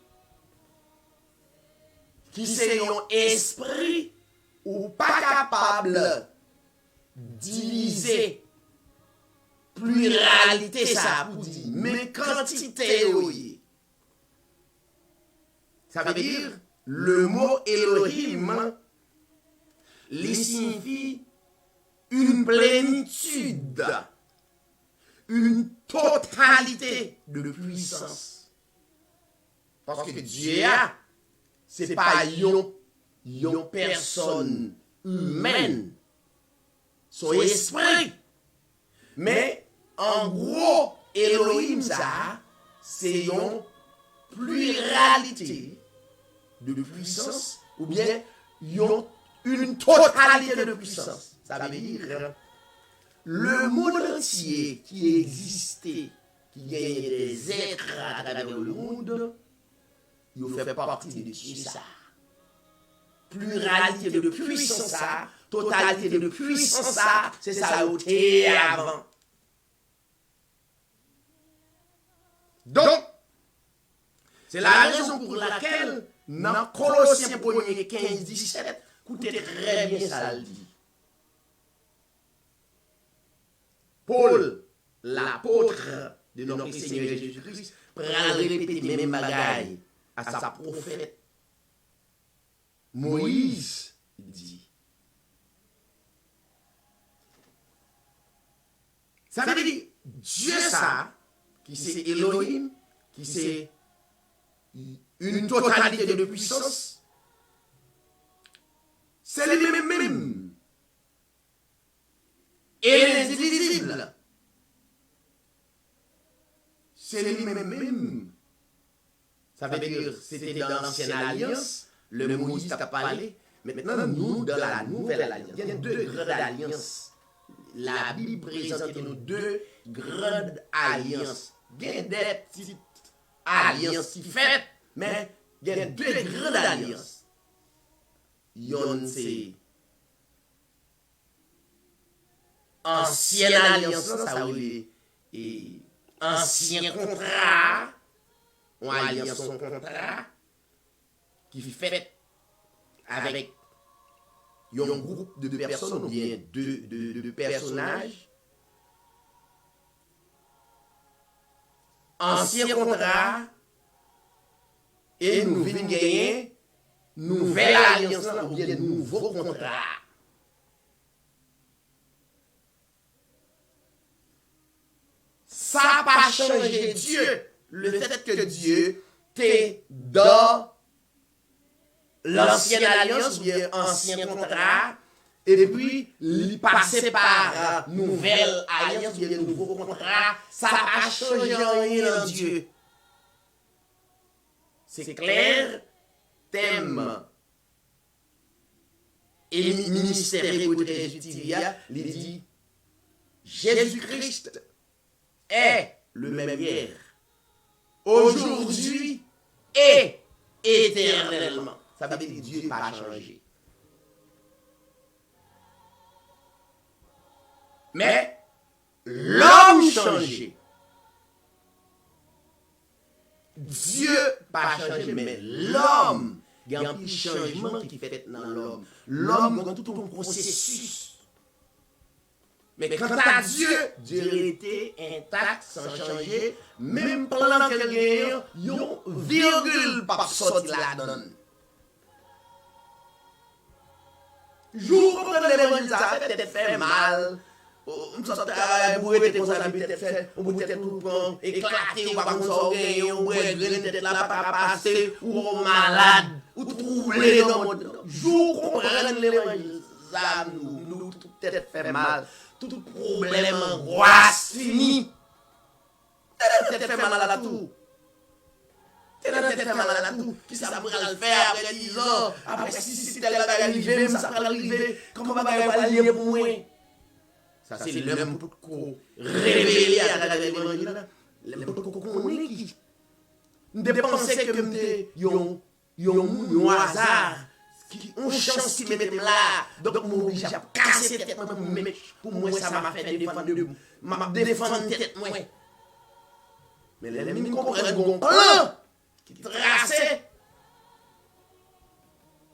qui c'est un esprit ou pas capable diviser pluralité ça pour dire mais quantité oui. Ça veut dire le mot Elohim il signifie une plénitude, une totalité de puissance. Parce que Dieu c'est pas une personne humaine. Son esprit. Mais en gros, Elohim, ça, c'est une pluralité de puissance ou bien une totalité de puissance. Ça veut dire le monde entier qui existait, qui gagnait des êtres à travers le monde, il fait partie de ça. Pluralité de puissance, ça. Totalité de puissance, ça, c'est ça au avant. Donc, c'est la raison pour laquelle, dans Colossiens 1er 15-17, écoutez très bien ça le dit. Paul, l'apôtre de notre Seigneur Jésus-Christ, prend répéter les mêmes bagailles à sa prophète Moïse, il dit. Ça veut dire, Dieu ça, qui c'est Elohim, qui c'est une totalité de puissance, c'est le même. Et l'indivisible, c'est le même. Ça veut dire, c'était dans l'ancienne alliance, le Moïse t'a parlé, mais maintenant, nous, dans la nouvelle alliance, il y a deux grandes alliances. La Bible présente nous deux grandes alliances. Il y a des petites alliances qui faites, mais il y a deux grandes alliances. Yon c'est ancienne alliance, ça veut dire ancien contrat, ou alliance son contrat, qui fait avec un groupe de personnes ou bien de personnages. Ancien contrat et nous venons gagner nouvelle alliance ou bien nouveau contrat. Ça n'a pas changé Dieu. Le fait que Dieu t'est dans l'ancienne alliance ou bien ancien contrat, et puis il passait par nouvelle alliance, bien nouveau contrat, ça n'a pas changé rien dans Dieu. C'est clair, thème et ministère et Jésus-Christ, il dit Jésus-Christ est le même hier, aujourd'hui et éternellement. Ça veut dire que Dieu n'a pas changé. Mais l'homme changé. Dieu pas changé, mais l'homme, il y a un petit changement qui fait dans l'homme. L'homme a tout un processus. Mais quant à Dieu, Dieu était intact, sans changer, même pendant qu'il y a une virgule par sorti la donne. Jour pour l'évangile, ça a peut-être fait mal. On s'en travaille, on peut être comme ça, on peut être tout prendre, éclater, ou pas comme ça, on peut être tête là, pas passer, ou malade, ou troublé dans le monde. Jour qu'on prenne l'évangile, ça nous peut-être fait mal. Tout problème, angoisse, fini. Peut-être fait mal à la tour. Peut-être fait mal à la tour. Qui ça pourra le faire après 10 ans, après si tel va arriver, ça va arriver, comment va aller pour moi? Ça, c'est l'homme pour révéler à travers l'évangile. L'homme pour qu'on est qui. Nous dépensons comme un hasard. On chance qui met là. Donc, on m'oblige à casser tête. Pour moi, ça m'a fait défendre tête. Mais les ennemis comprennent qu'on plan qui traçait.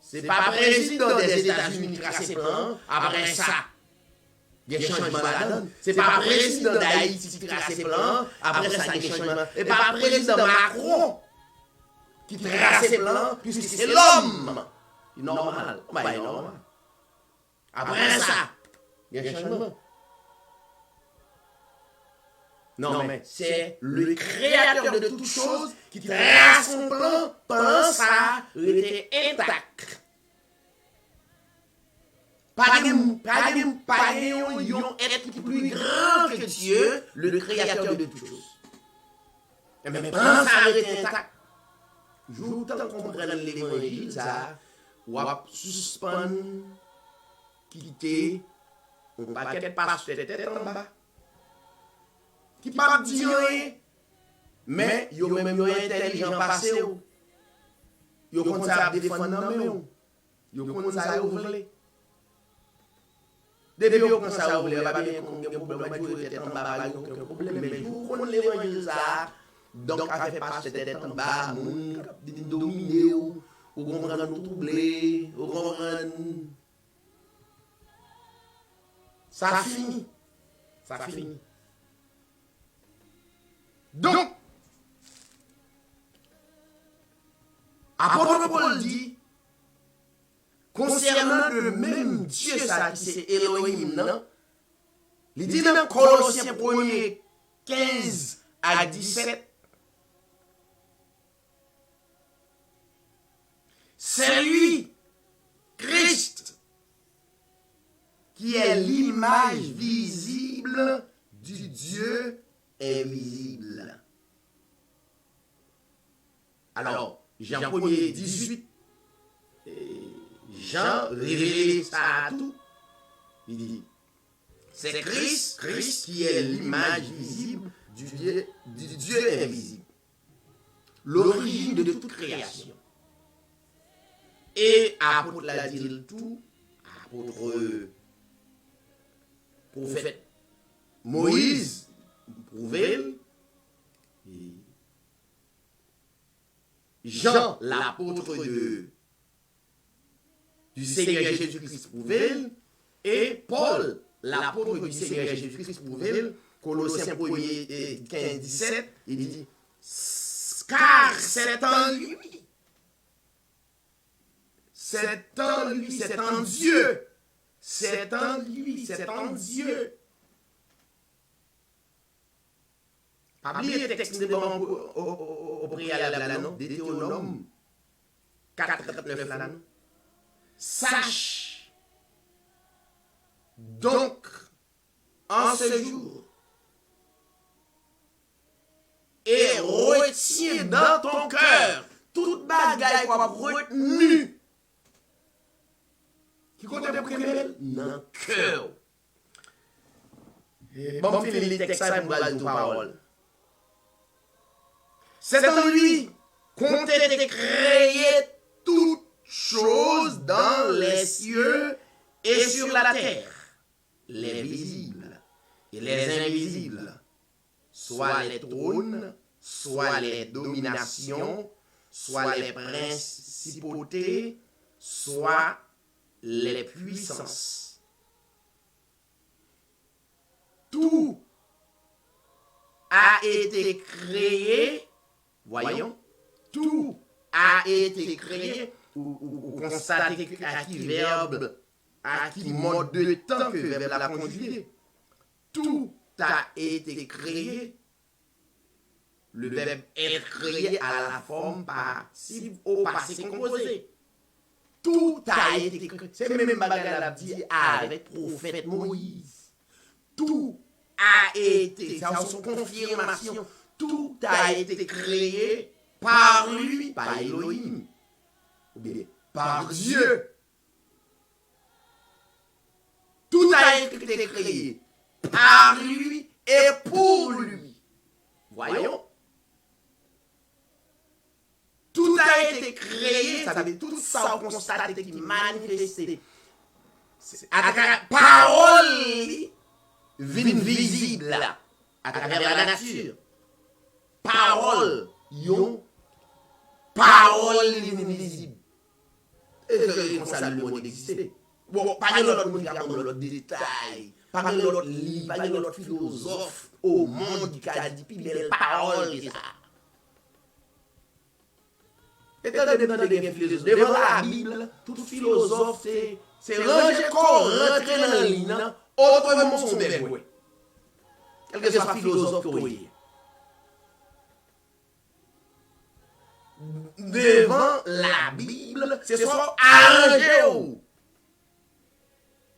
C'est pas président des États-Unis qui trace plan. Après ça. Il y a un changement à la donne. Ce n'est pas le président d'Haïti qui trace ses plans, après ça, il y a un changement. Ce n'est pas le président Macron qui trace ses plans, puisque c'est l'homme. Il est normal. Il est normal. Après ça, il y a un changement. Non, mais c'est le créateur de toutes choses qui trace son plan, pense ça, il était intact. Pas un être plus grand que Dieu, le créateur de toutes choses. Mais quand ça arrête intact, je vous comprendre l'évangile, ça, ou à suspendre, quitter, on paquet passe tête en bas. Qui pas dire rien, mais yo même yo intelligent passé ou. Yo comme ça défendre non yo comme ça ouvrir. Depuis qu'on commence à ouvrir, pas bien qu'on problème de tête en bas, aucun problème. Mais vous connaissez l'évangile ça, donc à faire passer tête en bas, moun dominer ou comprendre nous troubler, ou comprendre. Ça finit. Ça finit. Donc, apôtre Paul dit, concernant le même Dieu, ça, c'est Elohim, non? Il dit dans Colossiens 1er 15 à 17, c'est lui, Christ, qui est l'image visible du Dieu invisible. Alors, Jean 1er 18, Jean révèle ça à tout. Il dit, c'est Christ qui est l'image visible du Dieu invisible. L'origine de toute création. Et apôtre l'a dit tout, apôtre prophète Moïse, prouvé, Jean, l'apôtre du Seigneur Jésus-Christ prouvé, et Paul, l'apôtre du Seigneur Jésus-Christ prouvé, Colossiens 1er 15, 17, il dit, car c'est en lui, c'est en lui, c'est en Dieu, c'est en lui, c'est en Dieu. Pas oublier le texte au préalable là, non? Deutéronome 4, 39 là, non? Sache Donc, en ce jour, et retiens dans ton cœur toute bagaille qu'on a retenu. Qui compte premier dans le cœur. Bon, finis les textes, ça, pour aller aux paroles. C'est en lui qu'on t'a créé toutes choses dans les cieux et sur la terre, les visibles et les invisibles, soit les trônes, soit les dominations, soit les principautés, soit les puissances. Tout a été créé, voyons, tout a été créé, ou constater à qui verbe, à qui mode de temps que verbe la conjugué. Tout a été créé. Le verbe être créé à la forme passive au passé composé. Tout a été créé. C'est même bagarre la dit avec prophète Moïse. Tout a été, c'est son confirmation. Tout a été créé par lui, par Elohim, ou bien par Dieu. Tout a été créé par lui et pour lui. Voyons. Tout a été créé, ça veut dire tout ça on constate qui manifesté. À travers la parole visible à travers la nature. Parole, parole invisible. Et comme ça, le monde existait. Bon, pas de l'autre monde qui a l'autre détail, pas de l'autre livre, pas de l'autre philosophe au monde qui a dit, puis les paroles, c'est ça. Et devant la Bible, tout philosophe, c'est ranger corps, rentrer dans la ligne, autrement son bébé. Quel que soit philosophe que vous devant la Bible, c'est soit arrangé.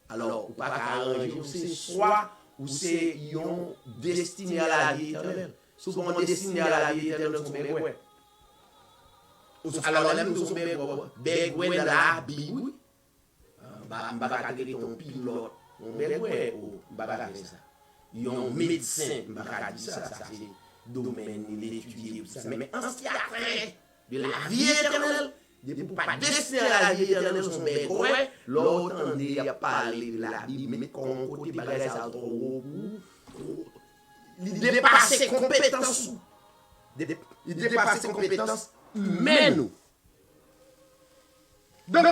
Alors, ou pas arrangé, c'est soit ou c'est destiné à la vie éternelle. Souvent destiné à la vie éternelle, son bébé. Alors, là, nous sommes bébé dans la Bible. Mbaka de ton pilote, on bébé ou mbaka de ça. Un médecin, mbaka dit ça, ça c'est domaine, il étudie ça. Mais en ce qui a trait de la vie éternelle, de pas destiné à la vie éternelle, son bébé, l'autre on est à parler de la Bible, mais comme côté bagage ça trop il dépasse ses compétences. Il dépasse ses compétences humaines. Donc,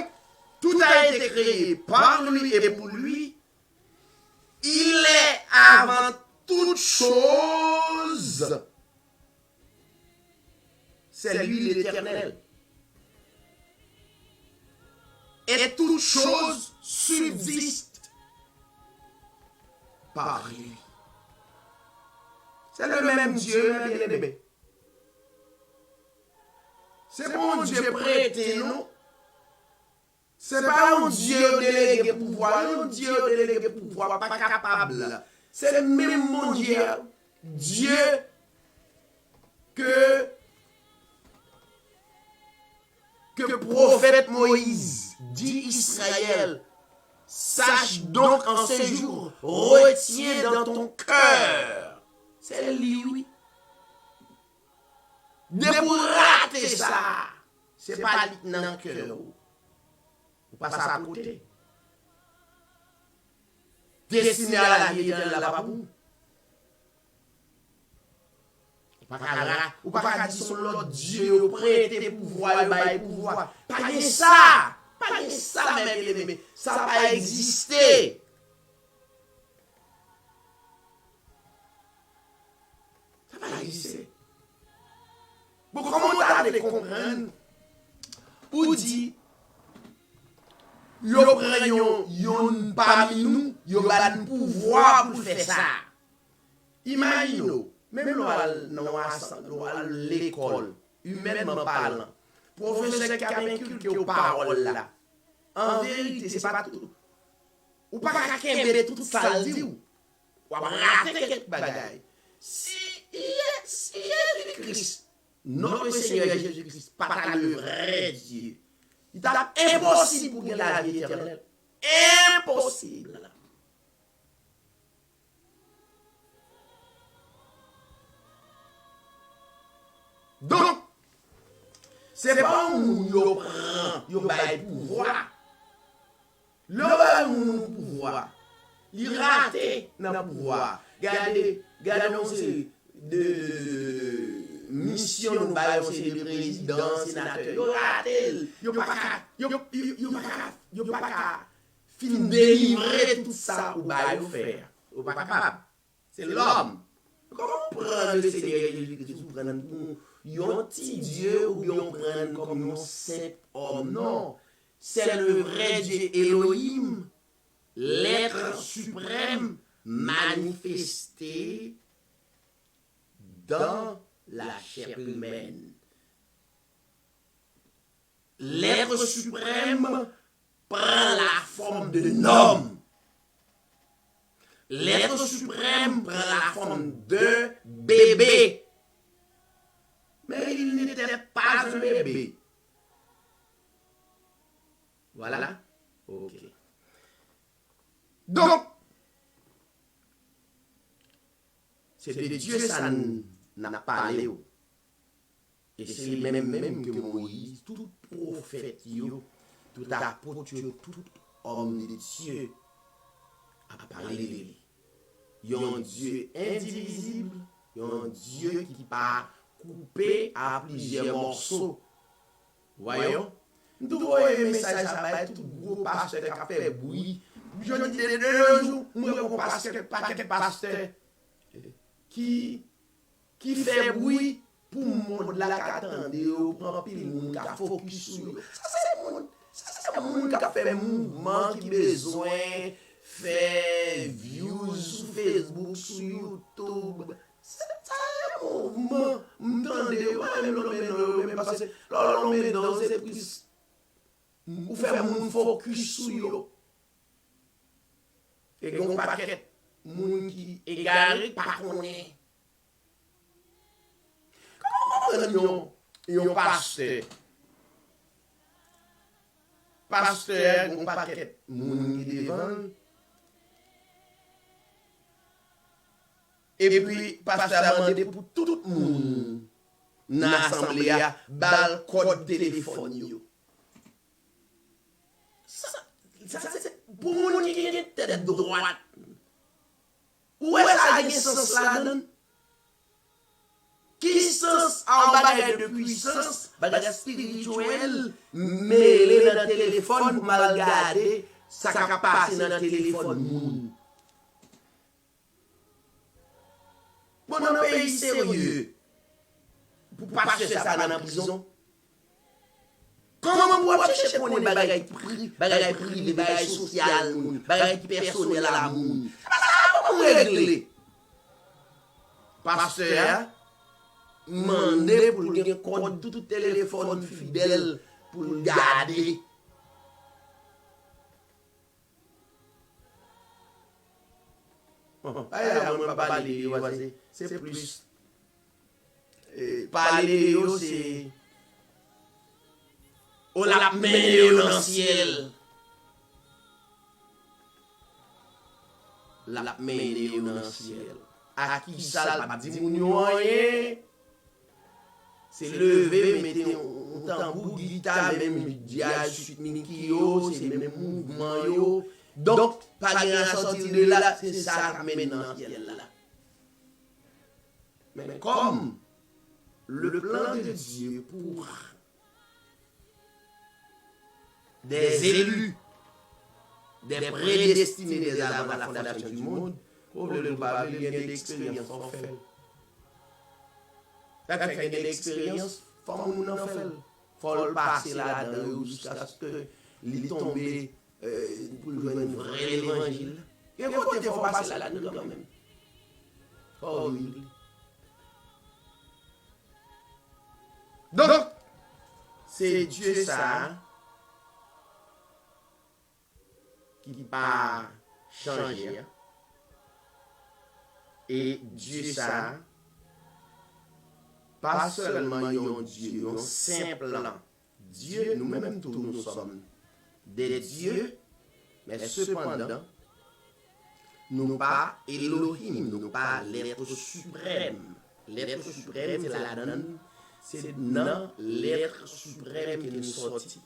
tout a été créé par lui et pour lui. Il est avant toute chose. C'est lui l'Éternel. Et toute chose subsiste par lui. C'est le même Dieu, bien aimé. C'est bon Dieu prêté, non? C'est pas un Dieu délégué pouvoir, un Dieu délégué pouvoir, pas capable. C'est le même mon Dieu que prophète Moïse dit Israël. Sache donc en ce jour, retiens dans ton cœur. C'est lui. De pour rater ça, c'est pas dans le cœur. Ou pas ça à côté. Destiné à la vie éternelle là-bas pour. Ou pas dire son l'autre Dieu prêté pouvoir, pouvoir. Pas de ça. Pas de ça même, ça n'a pas existé. Ça n'a pas existé. Bon, comment on a de comprendre? Ou dit, yo prenons yon parmi nous, yo ba nous pouvoir pour faire ça. Imaginez, même dans l'école, humainement parlant, professeur qui a inculqué aux paroles là, en vérité, c'est pas tout. ou pas qu'à kembe tout ça dit ou rater quelque bagaille. Si Jésus-Christ, notre Seigneur Jésus-Christ, pas le vrai Dieu, il est impossible pour gagner la vie éternelle. Impossible. Donc, c'est pas un yo prend, yo bail pouvoir. Le pouvoir. Il raté dans le pouvoir. Regardez, de mission nous baillons c'est le président, sénateur. Yo raté, yo pas qu'à fin délivrer tout ça ou bail faire. Ou pas capable. C'est l'homme. Comment prendre le Seigneur Jésus-Christ ou prendre un petit Dieu ou bien prendre comme un simple homme? Non. C'est le vrai Dieu Elohim, l'être suprême manifesté dans la chair humaine. L'être suprême prend la forme d'un homme. L'être suprême prend la forme d'un bébé. Mais il n'était pas un bébé. Voilà. Ok. Donc, c'est de Dieu ça n'a pas parlé. Et c'est même que Moïse, tout prophète, tout apôtre, tout homme de Dieu a parlé. Il y a un Dieu indivisible, il y a un Dieu qui pas coupé à plusieurs morceaux. Voyons. Nous voyons un message, ça va être tout gros pasteur qui a fait bruit. Je dis deux jours, moi, un pasteur qui fait bruit pour le monde là qui attendait, pour pile monde qui a focus sur lui. Ça, c'est le monde qui a fait mouvement, qui a besoin faire views sur Facebook, sur YouTube. C'est un mouvement. M'entendez, même parce que l'on met dans ces prises. Ou faire mon focus sur yo. Et qu'on paquet moun qui égaré pas connaît. Comment yon pasteur? Pasteur, on paquet moun qui devant. Et puis pasteur a demandé pour tout le monde dans l'assemblée à bal code téléphone yo. Ça c'est pour moun qui a tête droite. Où est-ce que ça a sens là-dedans? Qui sens en bagage de puissance, bagage spirituel, mêlé dans le téléphone pour mal garder, ça qui passe dans le téléphone moun. Bon, dans un pays sérieux, pour pas chercher ça dans la prison. Comment vous cherchez pour les bagages privés, bagages sociaux, bagages personnels à la moun? Comment vous réglez? Pasteur, mandez pour le code tout téléphone fidèle pour le garder. C'est plus. Parler, c'est. On l'a mené dans le ciel. La mené dans le ciel. À qui ça l'a dit mon rien? C'est levé, mettez un tambour, guitare, même jazz, suite mikio, c'est même mouvement yo. Donc, pas de sortir de là, c'est ça qui mène dans le ciel là. Mais comme le plan de Dieu pour des élus, des prédestinés des avant la fondation du monde, comme le Bible, il y a des expériences en fait. Quand il y a des expériences, il faut que nous en fassions. Il faut le passer là-dedans jusqu'à ce qu'il tombe pour jouer un vrai évangile. Et il faut passer là-dedans quand même. Oh oui. Donc, c'est Dieu ça qui pas changé. Et Dieu ça, pas seulement un Dieu, un simple Dieu, nous-mêmes tous nous sommes des dieux, mais cependant, nous pas Elohim, nous pas l'être suprême. L'être suprême, c'est la donne, c'est dans l'être suprême que nous sortis.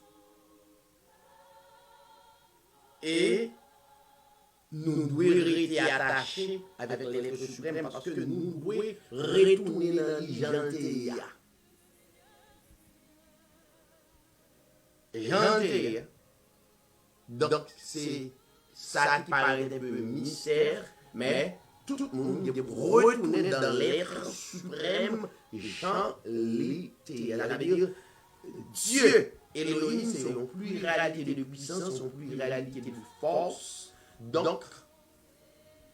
Et nous devons rester attachés avec l'être suprême parce que nous devons retourner dans l'identité. Donc, c'est ça qui paraît un peu mystère, mais tout le monde doit retourner dans l'être suprême, Jean l'été. C'est-à-dire, Dieu, Elohim, c'est une pluralité de puissance, une pluralité de force. Donc,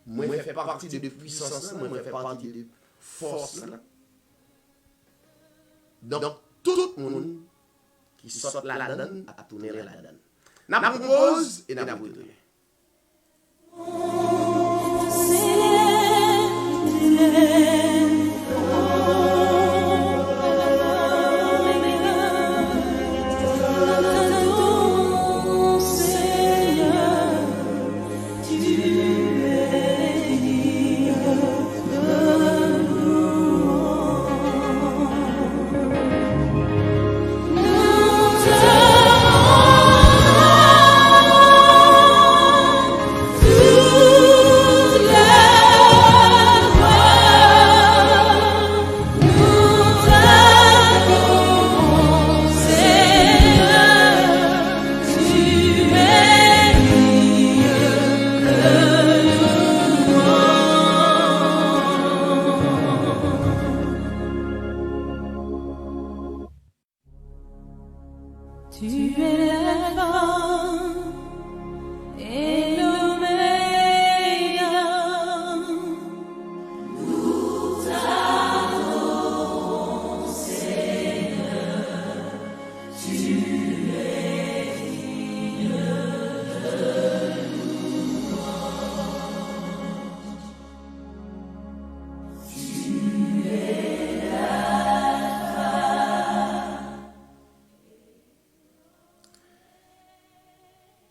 moi, je fais partie de puissance, moi, je fais partie de force. Donc, tout le monde qui sort la donne a tourné la donne. N'a propose et n'a retourné.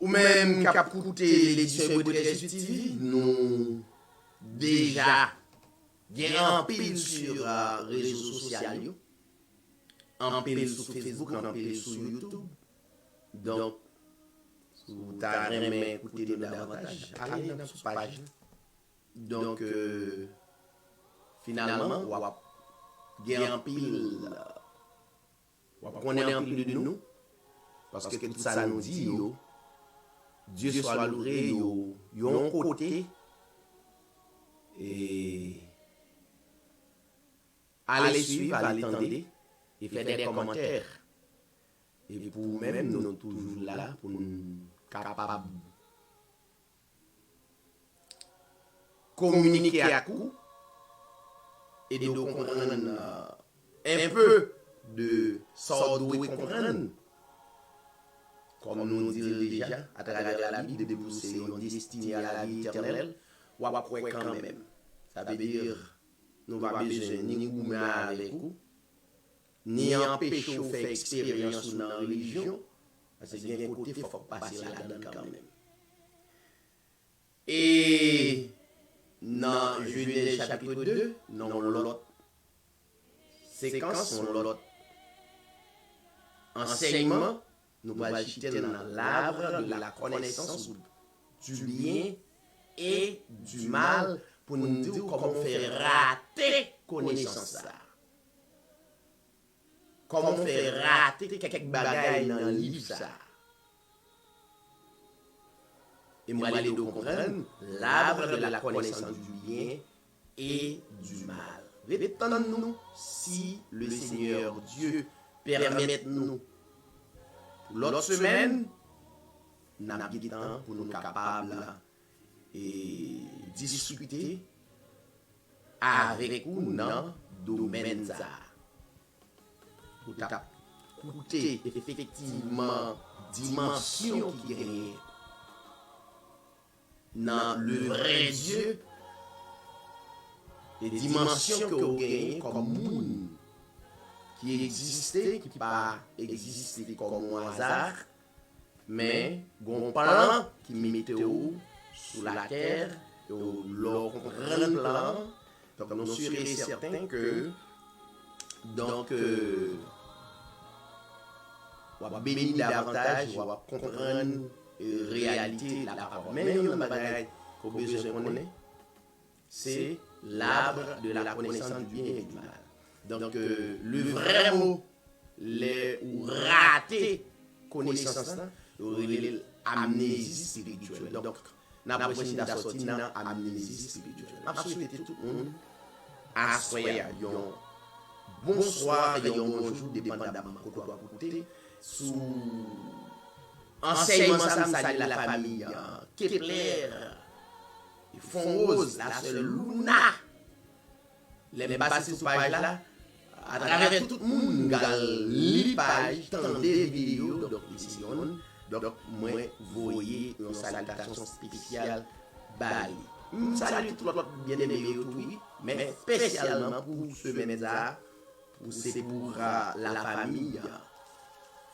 Ou même cap écouter l'édition Godrez TV, nous déjà en pile sur les réseaux sociaux, en pile sur Facebook, en pile sur YouTube. Donc, si vous avez écouté davantage, allez dans notre page. Donc, finalement, on va en pile, on connaît en pile de nous, parce que tout ça nous dit, Dieu soit loué, yon côté, et allez suivre, allez tendre, et faire des commentaires. Et pour même, nous sommes toujours là, pour nous capables communiquer à coup, et de comprendre un peu de ça doit comprendre. Comme nous dit déjà, à travers la Bible, de pousser une destinée à la vie éternelle, ou à quoi quand même. Ça veut dire, nous n'avons pas besoin ni goumer avec vous, ni empêcher de faire expérience dans la religion, parce qu'il y a un côté, il faut passer là-dedans quand même. Et dans Genèse chapitre 2, dans l'autre séquence, dans l'autre enseignement, nous allons acheter dans l'arbre de la connaissance du bien et du mal pour nous dire comment faire rater connaissance ça. Comment faire rater quelques bagailles dans le livre ça. Et moi, allez comprendre l'arbre de la connaissance du bien et du mal. Répétons-nous si le Seigneur Dieu permet nous. L'autre semaine, nous avons du temps pour nous capables et discuter avec vous dans le domaine ça. Pour écouter effectivement dimension qui est dans le vrai Dieu, les dimensions que vous gagnez comme monde qui existait, qui pas existé comme un hasard, mais un plan qui mettait sous la terre, leur grand plan. Donc nous sommes certains que donc on va bénir davantage, on va comprendre la réalité de la parole. Mais il y a un bagage qu'on a besoin de connaître, c'est l'arbre de la connaissance du bien et du mal. Donc le vrai mot, ou raté connaissance, c'est l'amnésie spirituelle. Donc, nous avons besoin d'assortir dans l'amnésie spirituelle. Nous avons souhaité tout le monde à soyez bonsoir et bonjour, dépendamment de quoi vous écoutez. Sous enseignement, ça me la famille Kepler, Fond Rose, la seule Luna. Les passer sur page là, à travers tout le monde, les pages, tant des vidéos, donc ici, donc moi, vous voyez une salutation spéciale Bali. Salut tout l'autre bien-aimé autour, mais spécialement pour ce média, c'est pour la famille.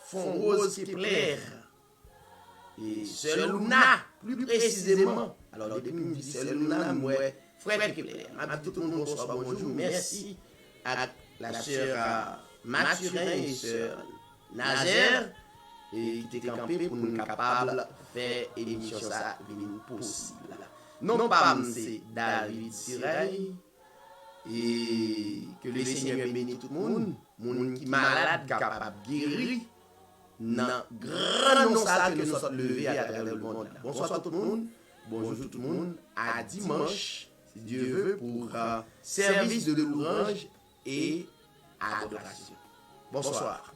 Fond Rose Kepler. Et Sœur Luna, plus précisément. Alors, depuis que je dis Sœur Luna, moi, frère Kepler. À tout le monde, bonsoir, bonjour. Merci à la sœur Mathurin et sœur Nazaire qui étaient campés pour nous capables de faire l'émission ça possible. Non pas, c'est David Sirail. Et que le Seigneur bénisse tout le monde. Monde qui est malade, capable de guérir. Dans grand nom ça que nous sommes levés à travers le monde. Bonsoir tout le monde. Bonjour tout le monde. À dimanche, si Dieu veut, pour service de louange et adoration. Bonsoir.